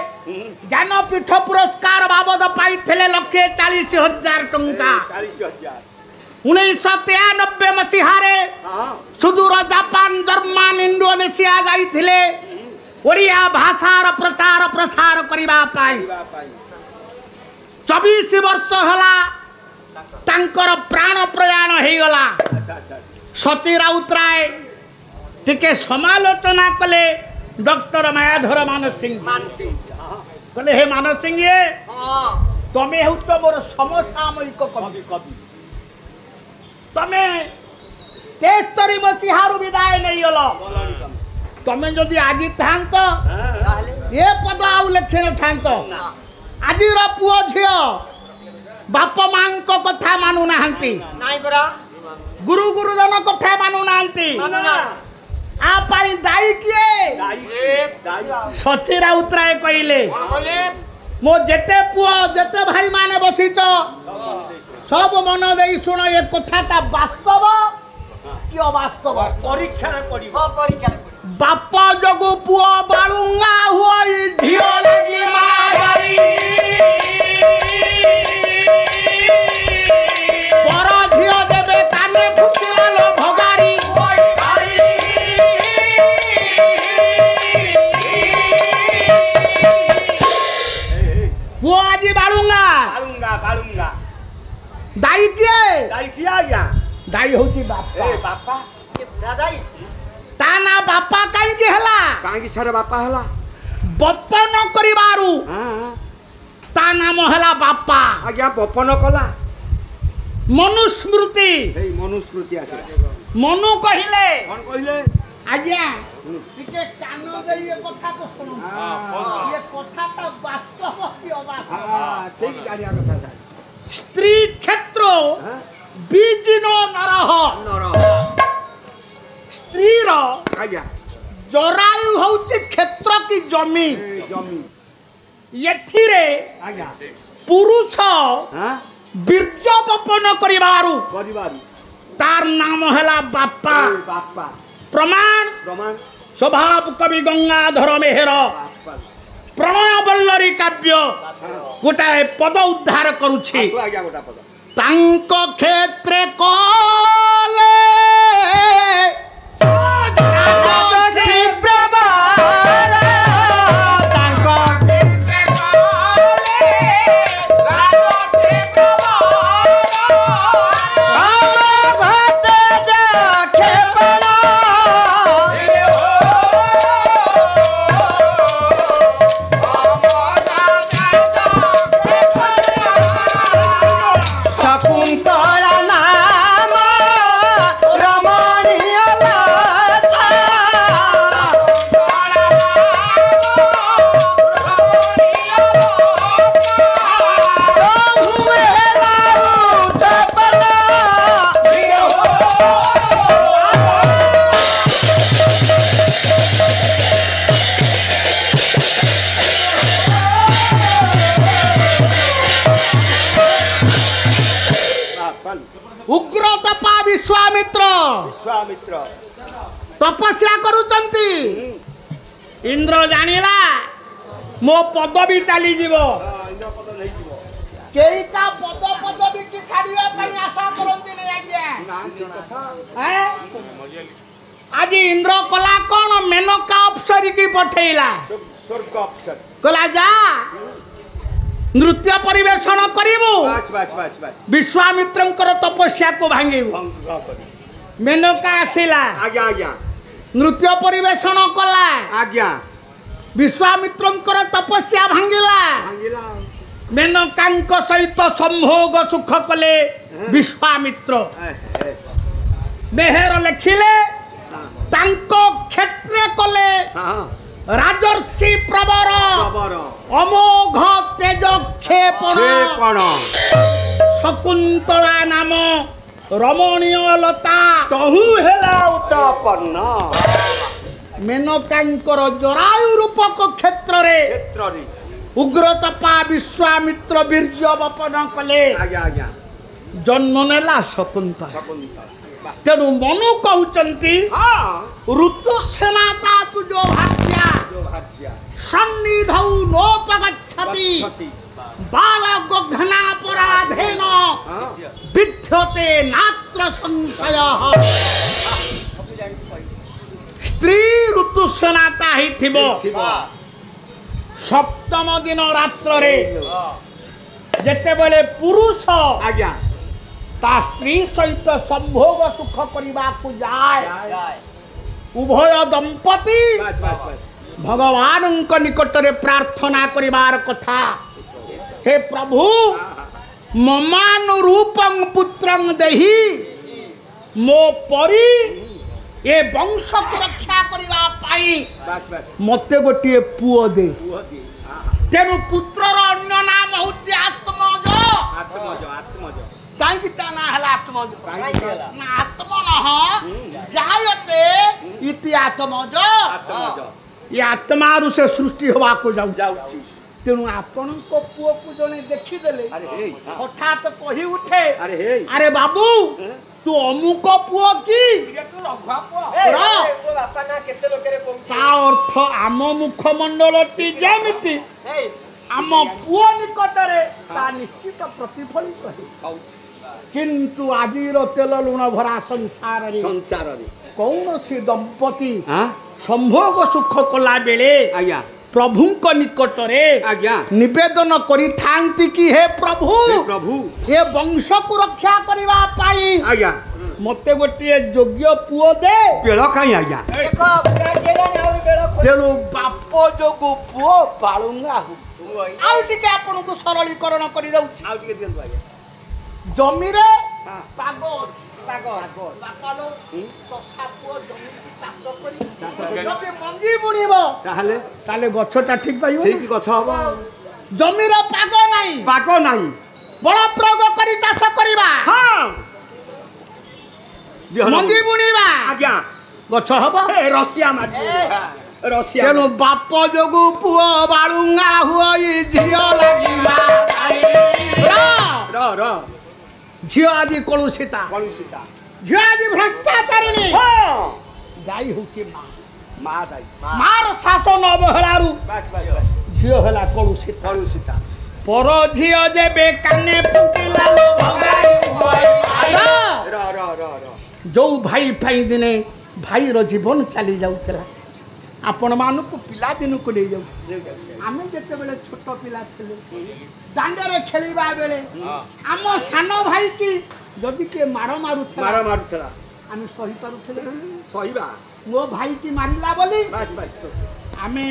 S3: ଜ୍ଞାନପୀଠ ପୁରସ୍କାର ବାବଦ ପାଇଥିଲେ 1,40,000 ଟଙ୍କା 1993 ମସିହାରେ ସୁଦୂର ଜାପାନ ଜର୍ମାନ ଇଣ୍ଡୋନେସିଆ ଯାଇଥିଲେ ଓଡ଼ିଆ ଭାଷାର ପ୍ରଚାର ପ୍ରସାର କରିବା ପାଇଁ 24 ବର୍ଷ ହେଲା ତାଙ୍କର ପ୍ରାଣ ପ୍ରୟାଣ ହେଇଗଲା ସଚୀ ରାଉତରାୟ ଟିକେ ସମାଲୋଚନା କଲେ ଡକ୍ଟର ମାୟାଧର ମାନସିଂ କହିଲେ ହେ ମାନସିଂ ତମେ ହେଉଛ ମୋର ସମସାମୟିକ କବି ତମେ 73 मसीहारू विदाय नहीं हलो तमें जदि आज थांत ये पद आउ लिखि न थांत आज पुओ झियो बाप मां को कथा मानु नाहंती गुरु गुरुजन कथा मानु नाहंती आ पाई दाई किए सची राउतराय कहले मो जेते पुओ जेते भाई माने बसिच सब मन दे सुन ये कथाटा वास्तव कि अवास्तव
S4: परीक्षा परीक्षा
S3: बाप जगु पुओ बाळुंगा हुई धियो लगी मारी पर धियो देबे काने फुटिलालो भगारी पुओ आजी बाळुंगा
S4: बालूंगा बालूंगा
S3: दाई किया
S4: आज्ञा
S3: दाई होची बापा
S4: ए बापा दादाई
S3: ता ना बापा काई के हला
S4: कांगी सारे बापा हला
S3: बपन करिबारु
S4: हां
S3: ता नाम हला बापा
S4: आज्ञा बपन कला
S3: मनुस्मृति
S4: ए मनुस्मृति आसीला
S3: मनु कहिले
S4: कोन कहिले
S3: आज्ञा टिके कान दे ये कथा को सुनो ये कथा का वास्तव कि अवास्तव
S4: हां ठीक जानिया कथा सारी
S3: स्त्री क्षेत्र
S4: हां
S3: बीजिनो नरह
S4: नर
S3: स्त्री रो
S4: आज्ञा
S3: जरायु होची क्षेत्र की जमी
S4: ए जमी
S3: येथिरे
S4: आज्ञा
S3: पुरुष
S4: हां
S3: बीर्ज बपन करिबारु
S4: परिवार
S3: तार नाम हला बापा
S4: ए बापा
S3: प्रमाण
S4: प्रमाण
S3: स्वभाव कवि गंगाधर मेहर
S4: बापा
S3: प्रणय बल्लरी काव्य गोटाए पद उद्धार करुछि
S4: आसु आज्ञा गोटा पद
S3: तांको क्षेत्रे कले
S1: शकुंतला नाम रमणीय लता हुए राउत पना
S3: उग्र तपा विश्वामित्र
S4: विश्वामित्र
S3: तपस्या करुचंती इंद्र जानिला मो पदवी चली जीवो
S4: इंद्र पद नहीं जीवो
S3: केई का पदवी की छाड़िया पई आशा करंती नै आज्ञा
S4: ना ठीक कथा
S3: हैं आज इंद्र कला कोन मेनका अप्सरी की पठेइला
S4: स्वर्ग अप्सर
S3: कला जा नृत्य परिवेषण करिबु
S4: बस बस बस बस
S3: विश्वामित्रंकर तपस्या को भांगिबु
S4: भंग करी
S3: मेनका आसिला
S4: आज्ञा आज्ञा
S3: नृत्य परिवेषण कला
S4: आज्ञा
S3: विश्वामित्रंकर तपस्या भांगिला
S4: भांगिला
S3: मेनकांक सहित संभोग सुख कले विश्वामित्र मेहर लेखिले तांको क्षेत्रे कले
S4: हां
S3: राजर्षि प्रवर
S4: खबर
S3: अमोघ तेज क्षेपण
S4: क्षेपण
S3: शकुंतला नाम रमणीय लता
S4: तहु हेला उत्पन्न
S3: मेनकांकर जरायु रूपक क्षेत्र रे
S4: क्षेत्र रे
S3: उग्रतपा विश्वामित्र बीर्य बपन कले
S4: आज्ञा आज्ञा
S3: जन्म नेला शकुंतला
S4: शकुंतला
S3: तेणु मनु कहउचंती
S4: हां
S3: ऋतुसेनाता तुजो भाग्या
S4: जो भाग्य
S3: सन्निधौ नोपगच्छति
S4: गच्छति
S3: बालगघना पराधेन
S4: हां
S3: विद्यते नात्र संशयः स्त्री ऋतुसेनाता ही थिबो
S4: थिबो
S3: सप्तम दिन रात्र रे जेते बेले पुरुष
S4: आज्ञा
S3: ता स्त्री सहित संभोग सुख करबा को जाय उभय दंपति
S4: बस बस बस
S3: भगवान निकट रे प्रार्थना करिबार कथा हे प्रभु ममानुरूपं पुत्रं देहि मो परी ए वंश को रक्षा करबा पाई
S4: बस बस
S3: मते गोटे पुओ दे
S4: पुओ दी
S3: तेणु पुत्रर अन्य नाम हଉଛି आत्मज
S4: आत्मज
S3: काई ता ना हला आत्मज
S4: काई
S3: ना आत्म नह जायते इति आत्मज
S4: आत्मज
S3: ये आत्मारु से सृष्टि होवा को जाऊ
S4: जाउची
S3: तेणु आपण को पुओ को जने देखि देले
S4: अरे हे
S3: हठात कही उठे
S4: अरे हे
S3: अरे बाबू तू अमुक पुओ की
S4: ये तो रघुआ पो
S3: रा।
S4: मो बापा ना केते लोकरे कोन
S3: ता अर्थ आम मुखमंडलटी जेमिति
S4: हे
S3: आम पुओ निकटरे ता निश्चित प्रतिफलित है किंतु आजिर तेल लुण भरा संसार रे
S4: संसार रे
S3: कौन से दंपति
S4: हां
S3: संभोग सुख कला बेले
S4: आज्ञा
S3: प्रभु को निकटरे
S4: आज्ञा
S3: निवेदन करी थांती कि हे प्रभु
S4: प्रभु
S3: ये वंश को रक्षा करबा पाई
S4: आज्ञा
S3: मते गोटे योग्य पुओ दे
S4: पेड़ काई आज्ञा
S1: देखो विराट केगानी और बेड़ा
S3: तेणु बाप जोगु पुओ बाळुंगा हु आउ टिके आपन को सरलीकरण करि दउछि
S4: आउ टिके दियंतु आज्ञा
S3: जमी रे
S4: हां
S3: पाग अछि
S1: पागो
S3: बापालो चषा पुओ जमी की चाष
S4: चाष
S3: करी
S4: करी।
S3: जदि मंजी बुणिबो
S4: ताहले
S3: ताले गछटा ठीक पाइबो
S4: ठीक गछ हबो
S3: जमी रे पाग नाही
S4: पागो नाही
S3: बड़ प्रयोग करी चाष करिबा
S4: हां
S3: मंजी बुणिबा
S4: आज्ञा
S3: गछ हबो
S4: ए रसिया मार रसिया
S3: तेणु बाप जोगु पुओ बाळुंगा हुई झियो लागिबा
S4: र
S3: झियो आदि कलुषिता
S4: कलुषिता
S3: झियो आदि भ्रष्टाचारिणी
S4: हां
S3: गाई होके माँ
S4: मा दाई
S3: मार शासन अवहेलारू
S4: बस बस बस
S3: झियो होला कलुषिता
S4: कलुषिता
S3: पर झियो जेबे काने फुटिला लो भगाई
S4: र
S3: जो भाई फाई दिने भाई रो जीवन चली जाउतला आपण मानकु पिला दिन को ले जाउ आमे जते बेले छोट पिला थिले दांडरे खेलिबा बेले आम सानो भाई की जदि के मारो
S4: मारुथला
S3: आमे सही पारुथले
S4: सहीबा
S3: मो भाई की मारिला बोली
S4: बस बस तो
S3: आमे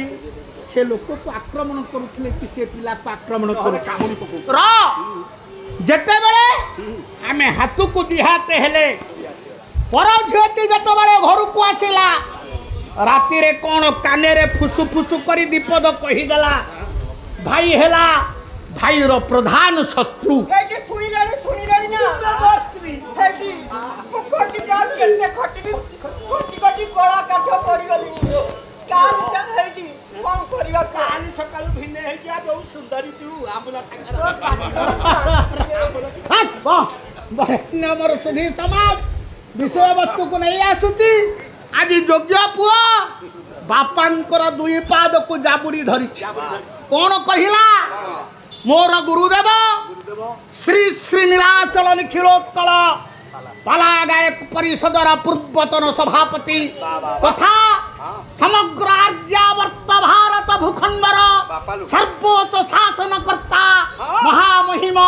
S3: से लोक को आक्रमण करुथले कि से पिला को आक्रमण करू
S4: कामुनी पकु
S3: र जते बेले आमे हाथ को दिहाते हेले पर झियटी जते बेले घर को आसिला राति रे कोन काने रे फुसु फुसु करी दीपद कहि देला भाई हेला भाई रो प्रधान शत्रु
S1: हे जी सुनी लानी ना बस्ती हे जी मुखटी का केते खटी कोड़ा काठ पड़ी गली काल का हे जी कोन करिवा
S4: काली सकाल भिने हे जा जो सुंदरी तू आंबुला ठाकर
S3: हाथ वाह नमर सुधी समाज विषय वस्तु को नहीं आसुची आज योग्य पुआ बापांकर दुई पाद को जाबुड़ी धरी कौन कहिला मोर गुरुदेव श्री श्री नीलाचल निखिलोत्कल पाला गायक परिषदर पूर्वतन सभापति तथा समग्र आर्यावर्त भारत भूखंडर सर्वोच्च शासनकर्ता महामहिम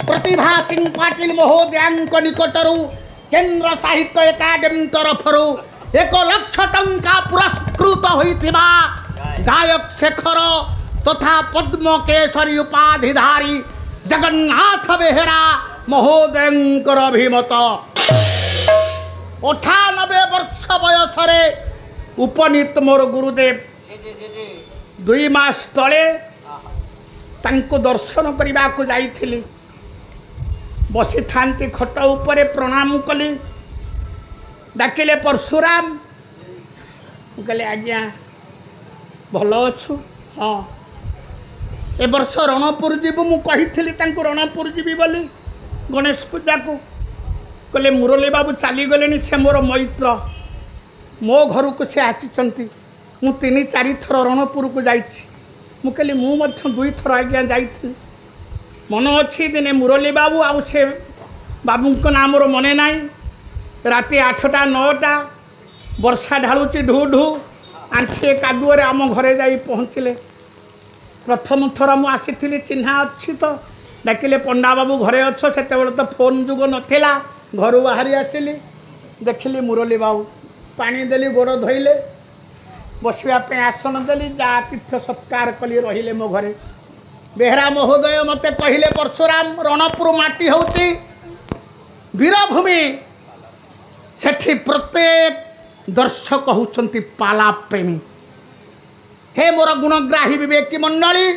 S3: प्रतिभा सिंह पाटिल महोदयांक निकटरू केंद्र साहित्य एकाडेमी तरफरू 1 लाख टंका पुरस्कृत होइथिबा गायक शेखर तथा पद्म केसरी उपाधिधारी जगन्नाथ बेहेरा महोदयंकर अभिमत 98 वर्ष बयसरे उपनीत मोर गुरुदेव 2 मास तले तांको दर्शन करने को जाइथिली बसी थांती खट उपरे प्रणाम कली डाकिले परशुराम कहले आज्ञा भल अच्छु हाँ ए वर्ष रणपुर जीवु मु कही रणपुर जीवी बोली गणेश पूजा को कहले मुरली बाबू चली गले से मोर मैत्र मो घर को से आसी मु 3-4 थर रणपुर को जाइछि मु कहली मु मध्य 2 थर आज्ञा जाइछि मन अच्छी दिने मुरली बाबू आउ से बाबू को नाम मोर मने नाई राति 8टा 9टा वर्षा ढालुची ढू ढू आंठिए कादुअरे आम घरे जाई पहुँचले प्रथम थर मु आसी चिन्हा अच्छी तो डाकिले पंडा बाबू घरे अच्छ से तो फोन जुग नथिला घर बाहरी आसिली देखिली मुरली बाबू पानी देली गोड़ धोइले बसवाई आसन देली जा तीर्थ सत्कार कली रहिले मो घरे बेहरा महोदय मते कहले परशुराम रणपुर माटी होती वीरभूमि सेठी प्रत्येक दर्शक होउछंती पाला प्रेमी। हे मोर गुणग्राही विवेकी मंडली,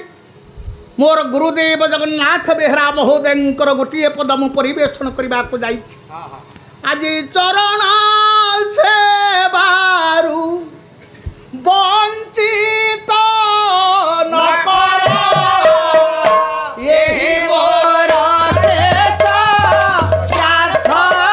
S3: मोर गुरुदेव जगन्नाथ बेहरा महोदयंकर गोटे पद मु परिवेषण करने को जाई। आज चरण सेवारु वंचित न करो, यही मोर शेष प्रार्थना।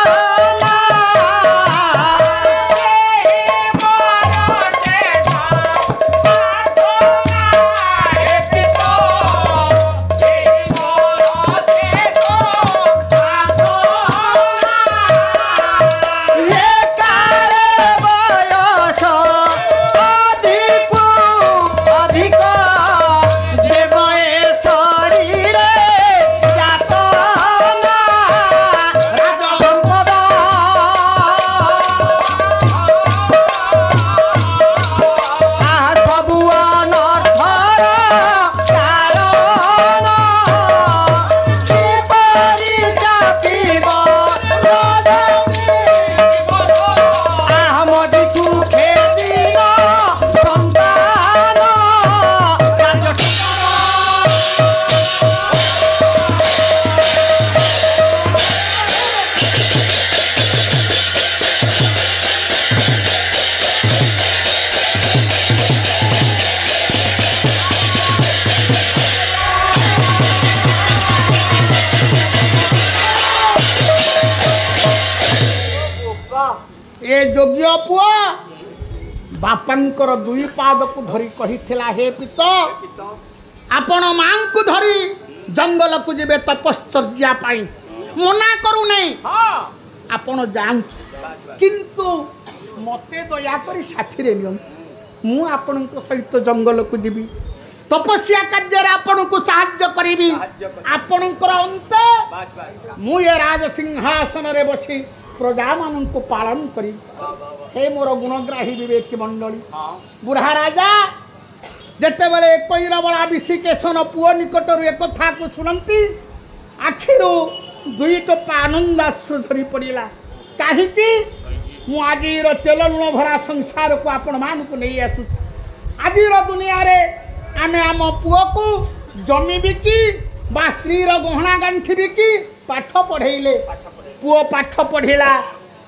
S3: योग्य पुआ बापांकर दुई पाद को धरी कही थिला, हे पित आपण मां को धरी जंगल को जीवे तपश्चर्या पाई, मना करू नहीं आपण जान, किंतु मते दया करी साथी रे लियो, मु आपण सहित जंगल को जीवी तपस्या कार्य आपण को सहाय्य करी, आपण अंत मु ये राज सिंहासन रे बसी प्रजा मान को पालन करी। हे मोर गुणग्राही विवेकी मंडली, बुढ़ा राजा जिते बड़े कैरबला विषिकेशन पुओ निकटर एक कथा को शुणती आखिर दुई टोपा आनंदाश्रु झरी पड़ा। कहीं आज तेल लुण भरा संसार को आपण मान को नहीं आसु। आज दुनिया रे आमे आम पुओ को जमी बिकी बा स्त्री गहना गांठी बिकी पाठ पढ़ेले, पुओ पाठ पढ़िला,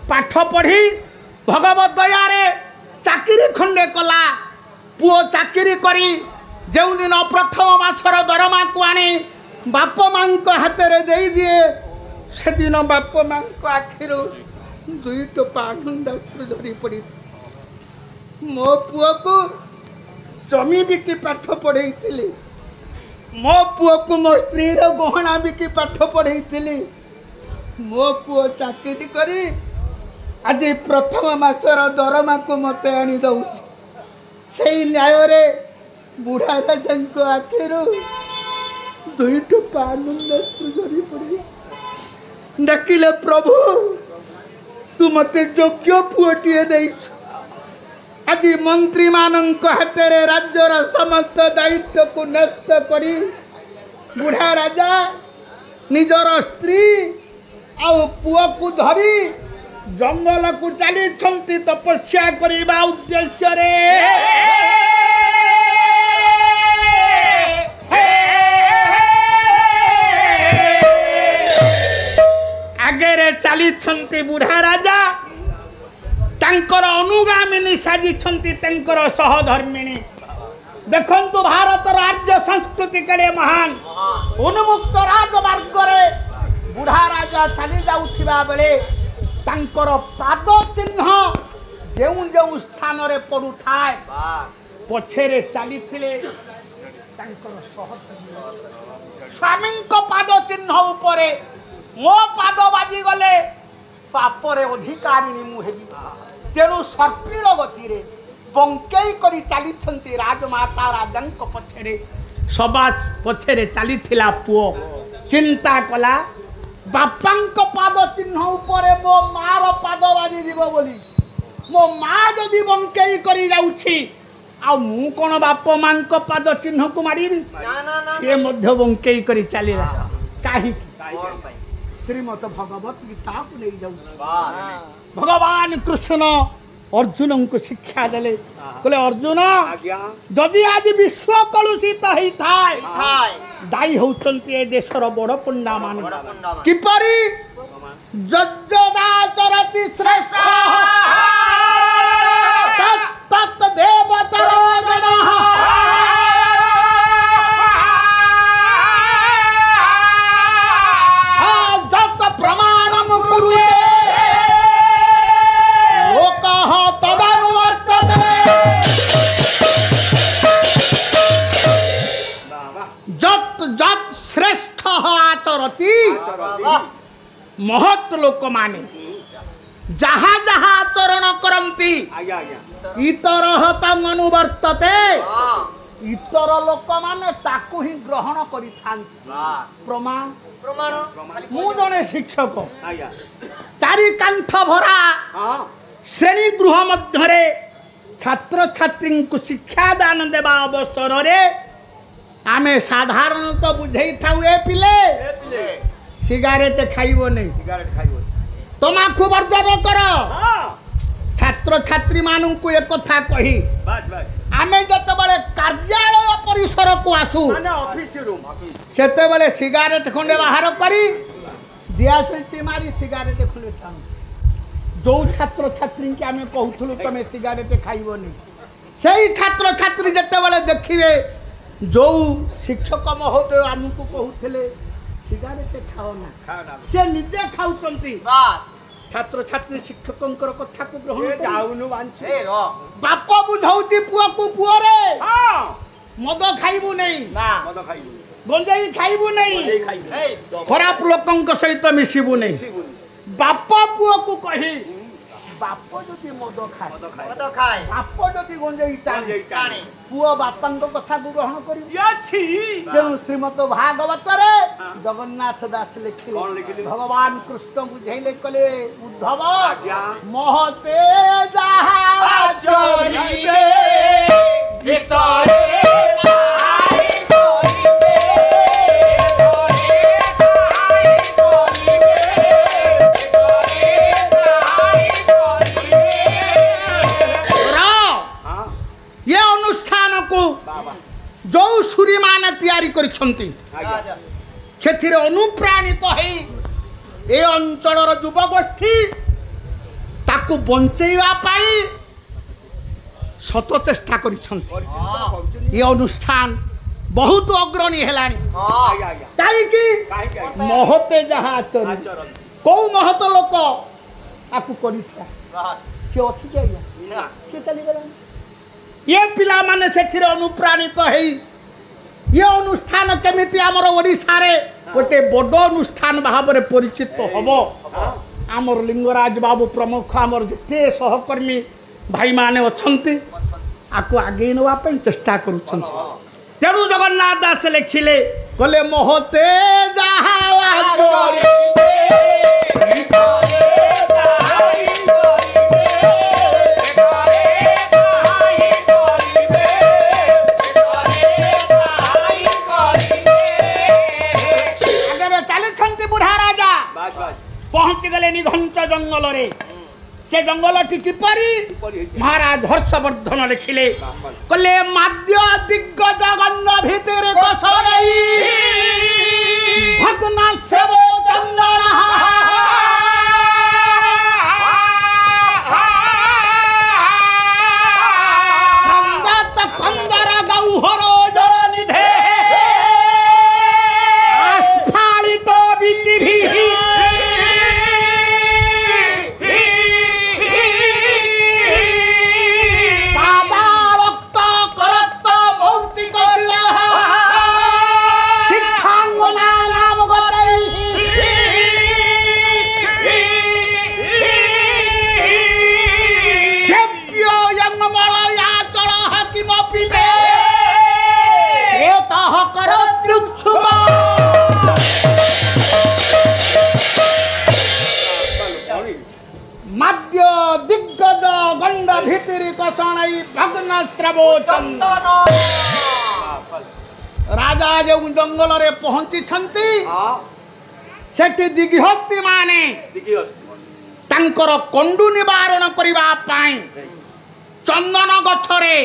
S3: पाठ पढ़ी भगवत दया चाकरी खंडे कला, पुओ चाकरी करी जो दिन प्रथम मासर दरमा को आनी बाप मां हाथ में दे दिए, से दिन बाप मां आखिर दुई टोपा आनंदाश्रु झरी पड़ी। मो पुओ को जमी बिकी पाठ पढ़े, मो पुओ को मो स्त्री गहना बिकी पाठ पढ़े, मो पुओ चाकरी करी आज प्रथम मासर दरमा को मत आनी दौ। से न्याय रे बुढ़ा राजा आखिर दुई टोपा आनंदाश्रु झरी पड़ी। डाकिले प्रभु तू मते योग्य पुओटीए देछ, आज मंत्री मानक हाथ रे राज्यर समस्त दायित्व को नष्ट करी बुढ़ा राजा निजर स्त्री आउ पुओ को धरी जंगल को चली तपस्या करने उद्देश्य रे। आगे चली बुढ़ा राजा तांकर अनुगामिनी साजी सहधर्मिणी। देखंतु भारत राज्य संस्कृति कड़े महान उन्मुक्त राजमार्ग रे बुढ़ा राजा चली जाउथिबा बेले तांकर पाद चिन्ह जो जो स्थान रे पड़ू थाए पछेरे चली थिले तांकर स्वामी पाद चिन्ह उपरे मो पाद बाजी गले पापरे अधिकारिणी मुहेबी। तेणु सर्पिल गति रे बंकई करी चली राजमाता राजंक पछेरे सबास पछेरे चली थिला पुओ चिंता कला बापांक पाद चिन्ह उपरे मो मार पाद बाजी जीव बोली मो माँ जदि बंकई करी जाउछि आ मु कोन बाप मांक पाद चिन्ह को मारिबी सी मध्य बंकई करी चलीला काहे श्रीमद भगवत गीता को नहीं जाऊ भगवान कृष्ण अर्जुन को शिक्षा देले कहले अर्जुन
S4: आज्ञा
S3: जदि आज विश्व कलुषित होई थाए दाई होचंती ए देशर बड़ पुण्य मान किपरि जज्जदाचरति श्रेष्ठ तत् देवतरो जनः जत प्रमाणं कुरुते लोकः तदनुवर्तते जत जत श्रेष्ठ आचरति महत लोक माने जहाँ जहाँ आचरण करती
S4: आज्ञा आज्ञा
S3: इतर तंग अनुवर्तते इतर लोक माने ताकू ही ग्रहण करि प्रमाण मु जने शिक्षक
S4: आज्ञा
S3: चारि कांठ भरा
S4: हाँ
S3: श्रेणी गृह मध्य छात्र छात्री को शिक्षा दान देवा अवसर रे आमे साधारणतः बुझे थाउ ए पिले सिगारेट खाइबो नहीं
S4: सिगारेट खाइबो
S3: तमाखु वर्जन कर
S4: हाँ
S3: छात्र छात्री मानू को एक कथा कही
S4: बस बस
S3: आमे जतबले कार्यालय परिसर को आसू
S4: माने ऑफिस रूम
S3: सेते बेले सिगारेट खंडे बाहर करी दिया सिल्टी मारी सिगारेट खुले ठानु जो छात्र छात्री के आमे कहथुलु तमे सिगारेट खाइबो नहीं सेही छात्र छात्री जतबले देखिबे जो शिक्षक महोदय आमको कहूथिले सिगारेट खाओ ना
S4: खाओ ना
S3: से निजे खाउचंती छात्र छात्री शिक्षकंकर कथा को ग्रहण
S4: ये
S3: करी
S4: जाउनु बांछे
S3: बाप बुझाउची पुआ को पुआ रे
S4: हाँ
S3: मद खाइबू नहीं
S4: मद खाइबो
S3: गंजाई खाइबू नहीं
S4: ये खाइबो
S3: खराब लोकंक सहित मिसिबू नहीं
S4: सिगुन
S3: बाप पुआ को कही बाप जदि मद खाए
S4: मद खाए
S3: बाप जदि गंजाई टाणे
S4: गंजाई टाणे।
S3: पुआ बापांक कथा को ग्रहण करी
S4: याछि
S3: तेणु श्रीमद भागवत रे जगन्नाथ दास लिखिले
S4: कौन लिखिले?
S3: भगवान कृष्ण बुझैले कले उद्धव
S4: आज्ञा।
S3: महते जहा
S2: चोरीबे भितरे आई
S4: हाँ
S3: ये अनुष्ठान को
S4: बाबा
S3: जो सूरी मान तैयारी करिसंती
S4: आज्ञा
S3: सेथिरे अनुप्राणित होई ए अंचलर युवगोष्ठी ताकू बंचैवा पाई शत चेष्टा करिसंती
S4: परिचित
S3: ये अनुष्ठान बहुत अग्रणी हेलानी
S4: आज्ञा आज्ञा
S3: काई की
S4: काहे काहे
S3: महते जहा आचरण
S4: आचरण
S3: को महत लोक आकू करिथिया से अछि के आज्ञा
S4: ना
S3: से चली गला ये पिला माने सेथिरे अनुप्राणित हेई ये अनुष्ठान केमिति हमर ओडिसा रे गोटे बड़ अनुष्ठान भाबरे परिचित हबो आमर लिंगराज बाबू प्रमुख आमर जते सहकर्मी भाई माने अछंती आकु आगे नवा पे चेष्टा करूछंती तेणु जगन्नाथ दास लिखिले कहले महते जहा चोरी बुढ़ा राजा
S4: बस बस
S3: पहुंच गले निघंच जंगल रे से जंगल टी किपरि महाराज हर्षवर्धन लिखिले कले माद्य दिग्गज गण्य भितर कसरई भग्न सेवो चंदन कंदत कंदर गौहरो जल निधे आस्फालित बिचिभि माद्य दिग्गज गंड भितरी कसणई भग्न श्रवो चंदन राजा जो जंगल रे पहुंची छंती सेठी दिग्हस्ती माने
S4: दिगी हस्ती
S3: तांकर कंडू निवारण करिबा पाई चंदन गछरे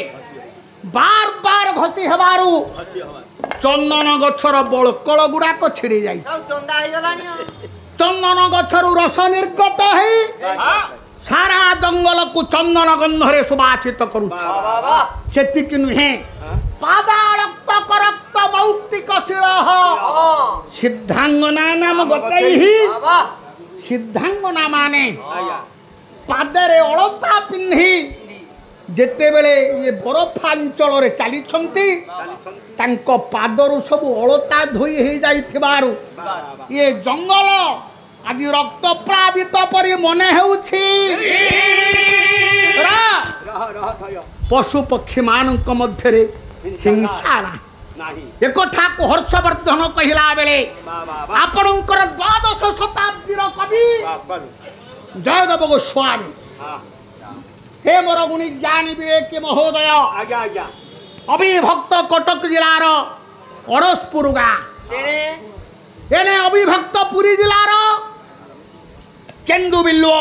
S3: बार बार घसी हेबारु
S4: हसी हवा
S3: चंदन गछर बळकळ गुडाक छिड़ी जाई
S1: चंदा हो गलानी
S3: चंदन गछरु रस निर्गत है सारा जंगल को चंदन गंधरे सुबासित करू
S1: बाबा
S3: सेतिक नुहे पादारक्त करक्त मौक्तिक शिलह सिद्धांगना नाम गतैहि
S1: बाबा
S3: सिद्धांगना माने
S4: आया
S3: पादरे अलता पिन्ही जेते बेले ये बरफांचल रे चली छंती
S4: चाली छंती
S3: तांको पादरु सब अलता धोई हे जाइथिबारु ये जंगल आदि रक्त प्लावित परि मने हेउछि
S4: रह थयो
S3: पशु पक्षी मानक मध्य रे हिंसा ना
S4: नाही
S3: एक कथा को हर्षवर्धन कहिला बेले
S4: बाबा
S3: आपणकर द्वादश शताब्दीर कवि
S4: बाबा
S3: जयदेव गोस्वामी
S4: हां
S3: हे मोर गुणी ज्ञानी विवेक महोदय
S4: आज्ञा आज्ञा
S3: अविभक्त कटक जिलार अरसपुर गाँ
S1: तेरे
S3: एने अविभक्त पुरी जिलार केन्दु बिल्व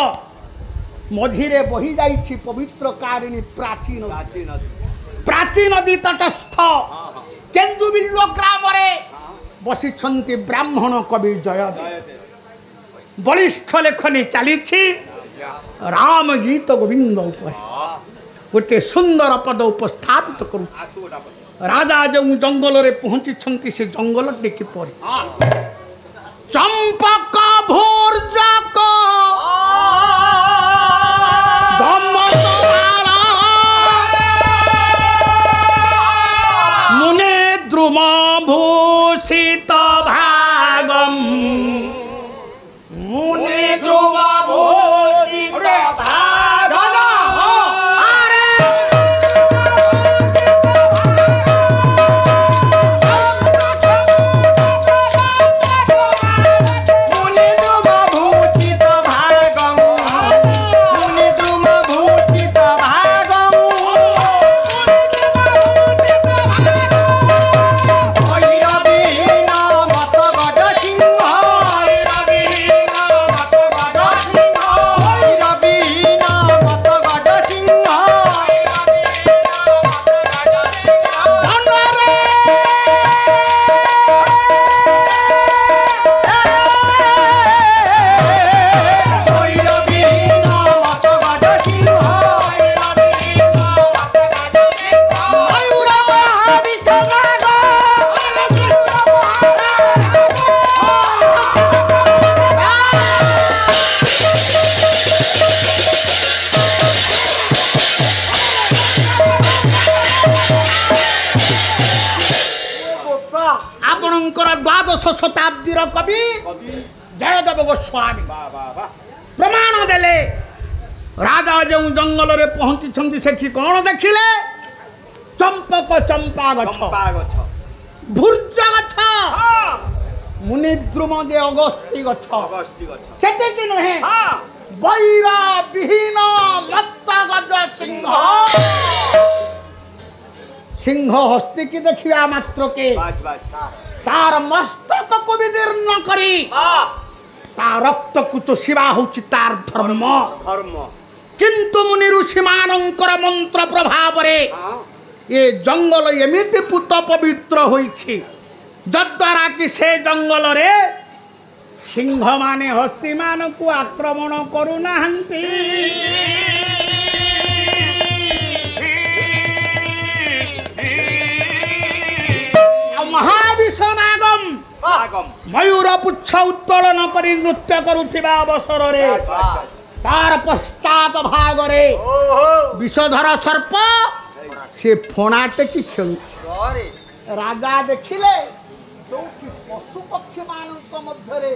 S3: मझिरे बही जाइछि पवित्र कारिणी प्राचीन
S4: प्राचीन
S3: प्राची नदी तटस्थ केन्दु बिल्व ग्राम रे बसिछन्ति ब्राह्मण कवि जयदेव बलिष्ठ लेखनी चलीछि राम गीत गोविंद उपर गोटे सुंदर पद उपस्थापित करू
S4: आसु गोटा
S3: राजा जो जंगल रे पहुंची छंती से जंगल देखि पड़े चंपक भोरजाक धम्मतमाला मुने द्रुम भूषित भागम मुने द्रुम भूषित भागम अरे द्वादश शताब्दीर कवि जयदेव गोस्वामी
S4: बाबा
S3: प्रमाण देले राजा जो जंगल रे पहुंची छंती सेठी कोन देखिले चंपक चंपा गछ
S4: चंपा गछ
S3: भुर्जा गछ मुनिद्रुम जे अगस्ती गछ
S4: अगस्ती गछ
S3: सेते कि नहे
S4: हां
S3: बैरा विहीन मत्त गज सिंह सिंह हस्ती की देखिया मात्र के
S4: बस बस
S3: तार मस्तक को विदीर्ण करी ता रक्त को चोषिबा होची तार धर्म
S4: धर्म
S3: किंतु मुनि ऋषि मानकर मंत्र प्रभाव रे
S4: हां
S3: ये जंगल एमिति पुत पवित्र होइछि जद्वारा कि से जंगल रे सिंह माने हस्ती मान को आक्रमण करू नाहंती महाविषनागम
S4: आगम
S3: मयूर पुच्छ उत्तोलन करी नृत्य करुथिबा अवसर रे
S4: बस बस
S3: तार पश्चात भाग रे विषधर सर्प से फोना टेकी खेलु राजा देखिले जोठी पशु पक्षी मानक मध्य रे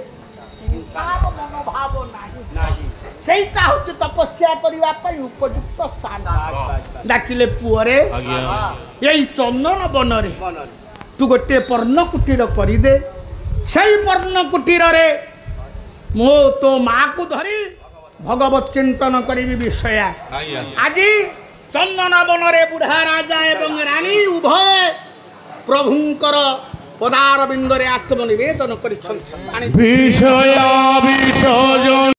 S3: हिंसार मनोभाव नाही
S4: नाही
S3: सेटा होची तपस्या करिवा पई उपयुक्त स्थान
S4: बस बस
S3: डाकिले पुअरे एई चंदन वन रे
S4: मन
S3: तू गोटे पर्ण कुटीर करिदे सेई पर्ण कुटीर रे मो तो माँ को धरी भगवत चिंतन करी विषया आज चंदन वन रे बुढ़ा राजा एवं रानी उभय प्रभुंकर ପଦାର ବିନ୍ଦରେ ଆତ୍ମନିବେଦନ କରିଛନ୍ତି।
S5: বিষয় বিসর্জন